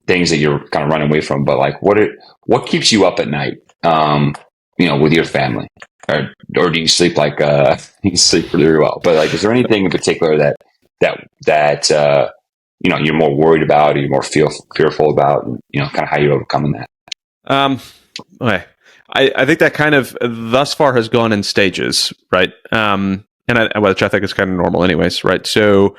things that you're kind of running away from, but like, what keeps you up at night, with your family? or do you sleep like you sleep really well? But like, is there anything in particular that you're more worried about, or you're more fearful about, and kind of how you're overcoming that? Okay. I think that kind of thus far has gone in stages, right? Which I think is kind of normal, anyways, right? So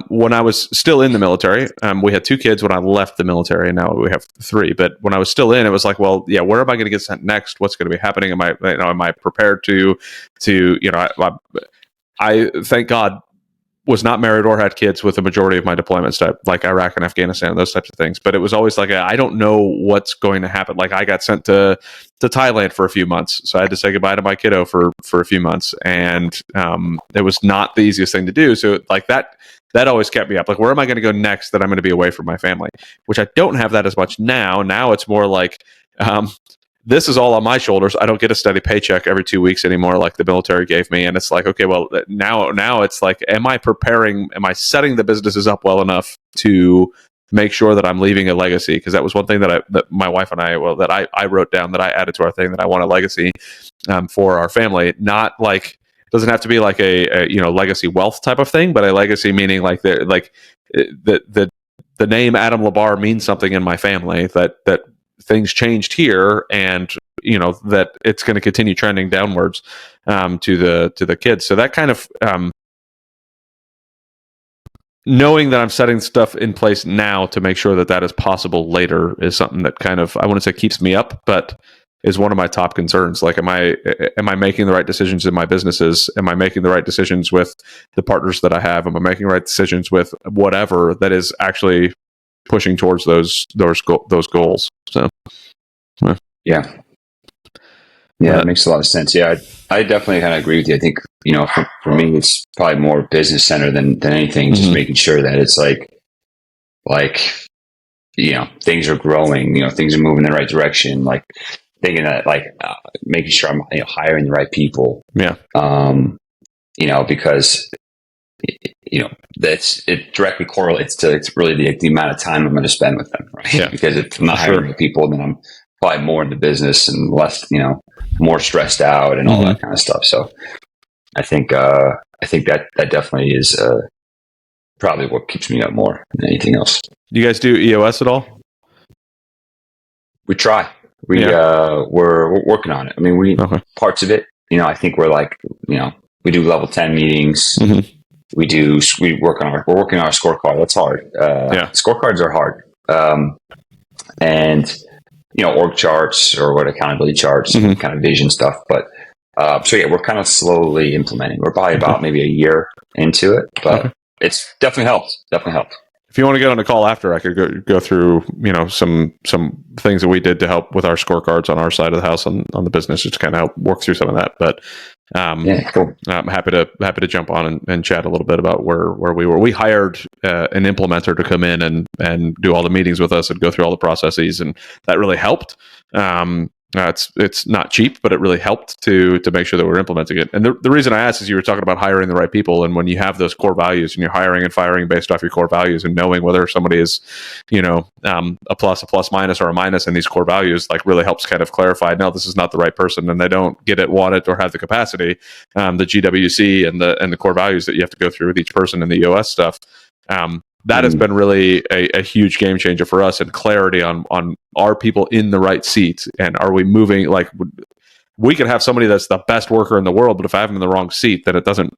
when I was still in the military, we had 2 kids when I left the military, and now we have 3. But when I was still in, it was like, well, yeah, where am I going to get sent next? What's going to be happening? Am I prepared to I thank God was not married or had kids with the majority of my deployments, like Iraq and Afghanistan, those types of things. But it was always like, I don't know what's going to happen. Like I got sent to Thailand for a few months. So I had to say goodbye to my kiddo for a few months. And it was not the easiest thing to do. So like that always kept me up. Like, where am I going to go next that I'm going to be away from my family? Which I don't have that as much now. Now it's more like, this is all on my shoulders. I don't get a steady paycheck every 2 weeks anymore, like the military gave me. And it's like, okay, well, now it's like, am I setting the businesses up well enough to make sure that I'm leaving a legacy? Because that was one thing that my wife and I wrote down, that I added to our thing, that I want a legacy for our family. Not like, it doesn't have to be like a legacy wealth type of thing, but a legacy meaning like the name Adam Labar means something in my family, that things changed here, and that it's going to continue trending downwards to the kids. So that kind of knowing that I'm setting stuff in place now to make sure that is possible later is something that kind of, I wouldn't say keeps me up, but is one of my top concerns. Like, am I making the right decisions in my businesses? Am I making the right decisions with the partners that I have? Am I making the right decisions with whatever that is actually pushing towards those goals? So Yeah, that makes a lot of sense. Yeah, I definitely kind of agree with you. I think for me, it's probably more business centered than anything. Just making sure that it's like things are growing. Things are moving in the right direction. Like thinking that making sure I'm hiring the right people. Yeah. Because it directly correlates to, it's really the amount of time I'm going to spend with them, right? Yeah. Because if I'm not hiring the people, then I'm probably more in the business and less, more stressed out and all that kind of stuff. So I think that definitely is probably what keeps me up more than anything else. Do you guys do EOS at all? We try. We're working on it. I mean, parts of it. I think we're we do level 10 meetings. Mm-hmm. We're working on our scorecard. That's hard. Scorecards are hard. And org charts, or what, accountability charts, kind of vision stuff. But we're kind of slowly implementing. We're probably about maybe a year into it, but it's definitely helped. If you want to get on a call after, I could go through some things that we did to help with our scorecards on our side of the house on the business, just kind of help work through some of that. But cool. I'm happy to jump on and chat a little bit about where we were. We hired an implementer to come in and do all the meetings with us and go through all the processes, and that really helped. It's not cheap, but it really helped to make sure that we're implementing it. And the reason I asked is, you were talking about hiring the right people, and when you have those core values and you're hiring and firing based off your core values, and knowing whether somebody is a plus minus or a minus in these core values, like, really helps kind of clarify, no, this is not the right person, and they don't get it, want it, or have the capacity. The GWC and the core values that you have to go through with each person in the EOS stuff. That has been really a huge game changer for us, and clarity on are people in the right seat, and are we moving? Like, we could have somebody that's the best worker in the world, but if I have them in the wrong seat, then it doesn't,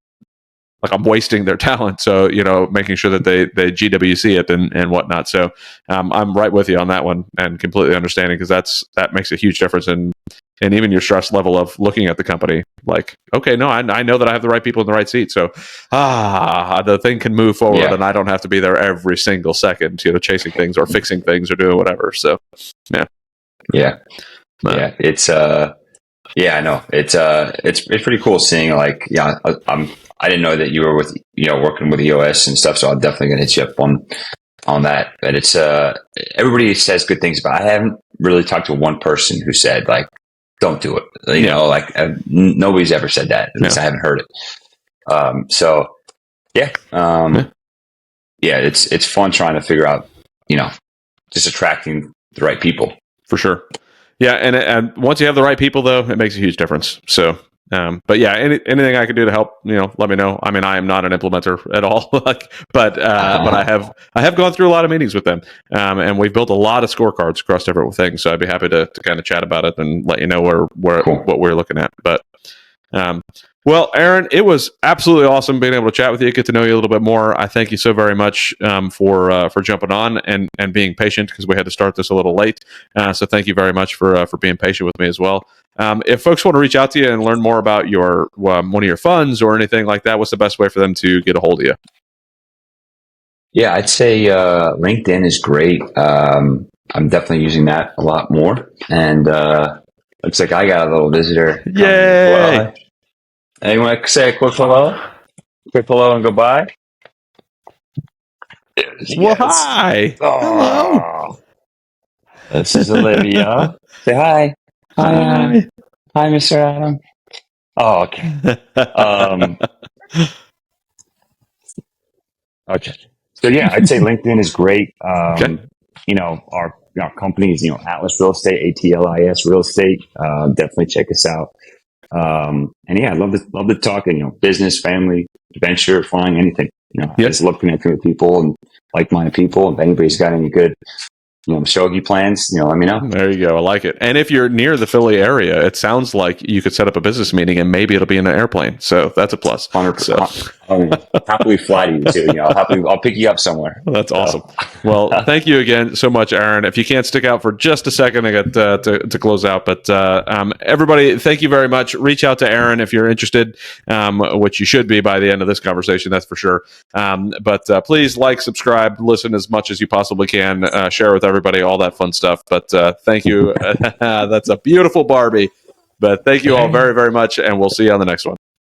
like, I'm wasting their talent. So, making sure that they GWC it and whatnot. So I'm right with you on that one, and completely understanding, because that makes a huge difference in even your stress level of looking at the company. Like, okay, no, I know that I have the right people in the right seat. So, the thing can move forward, and I don't have to be there every single second, chasing things or fixing things or doing whatever. So, it's I know it's pretty cool seeing, like, I didn't know that you were with working with EOS and stuff, so I'm definitely gonna hit you up on that. But it's everybody says good things about it. I haven't really talked to one person who said, like, don't do it. Nobody's ever said that. At least I haven't heard it. It's fun trying to figure out, just attracting the right people. For sure. Yeah, and once you have the right people, though, it makes a huge difference. So But yeah, anything I can do to help, let me know. I mean, I am not an implementer at all, but I have gone through a lot of meetings with them, and we've built a lot of scorecards across different things. So I'd be happy to kind of chat about it and let you know where Cool. what we're looking at. But well, Aaron, it was absolutely awesome being able to chat with you, get to know you a little bit more. I thank you so very much for jumping on and being patient, because we had to start this a little late. So thank you very much for being patient with me as well. If folks want to reach out to you and learn more about your one of your funds or anything like that, what's the best way for them to get a hold of you? Yeah, I'd say LinkedIn is great. I'm definitely using that a lot more. And looks like I got a little visitor. Yay! Well, anyone want to say a quick hello? Quick hello and goodbye? Well, hi. Hello. This is Olivia. Say hi. Hi, Mr. Adam. Oh, okay. Okay. So yeah, I'd say LinkedIn is great. Okay. Our companies, Atlas Real Estate, ATLIS Real Estate. Definitely check us out. And yeah, I love to talk, business, family, adventure, flying, anything. I just love connecting with people and like-minded people. If anybody's got any good, shogi plans, let me know. There you go. I like it. And if you're near the Philly area, it sounds like you could set up a business meeting and maybe it'll be in an airplane. So that's a plus. 100%. I'll happily fly to you too. I'll pick you up somewhere. That's awesome. Well, thank you again so much, Aaron. If you can't stick out for just a second, I got to close out. But everybody, thank you very much. Reach out to Aaron if you're interested, which you should be by the end of this conversation, that's for sure. But please like, subscribe, listen as much as you possibly can, share with everybody, all that fun stuff. But thank you. That's a beautiful Barbie. But thank you all very, very much, and we'll see you on the next one.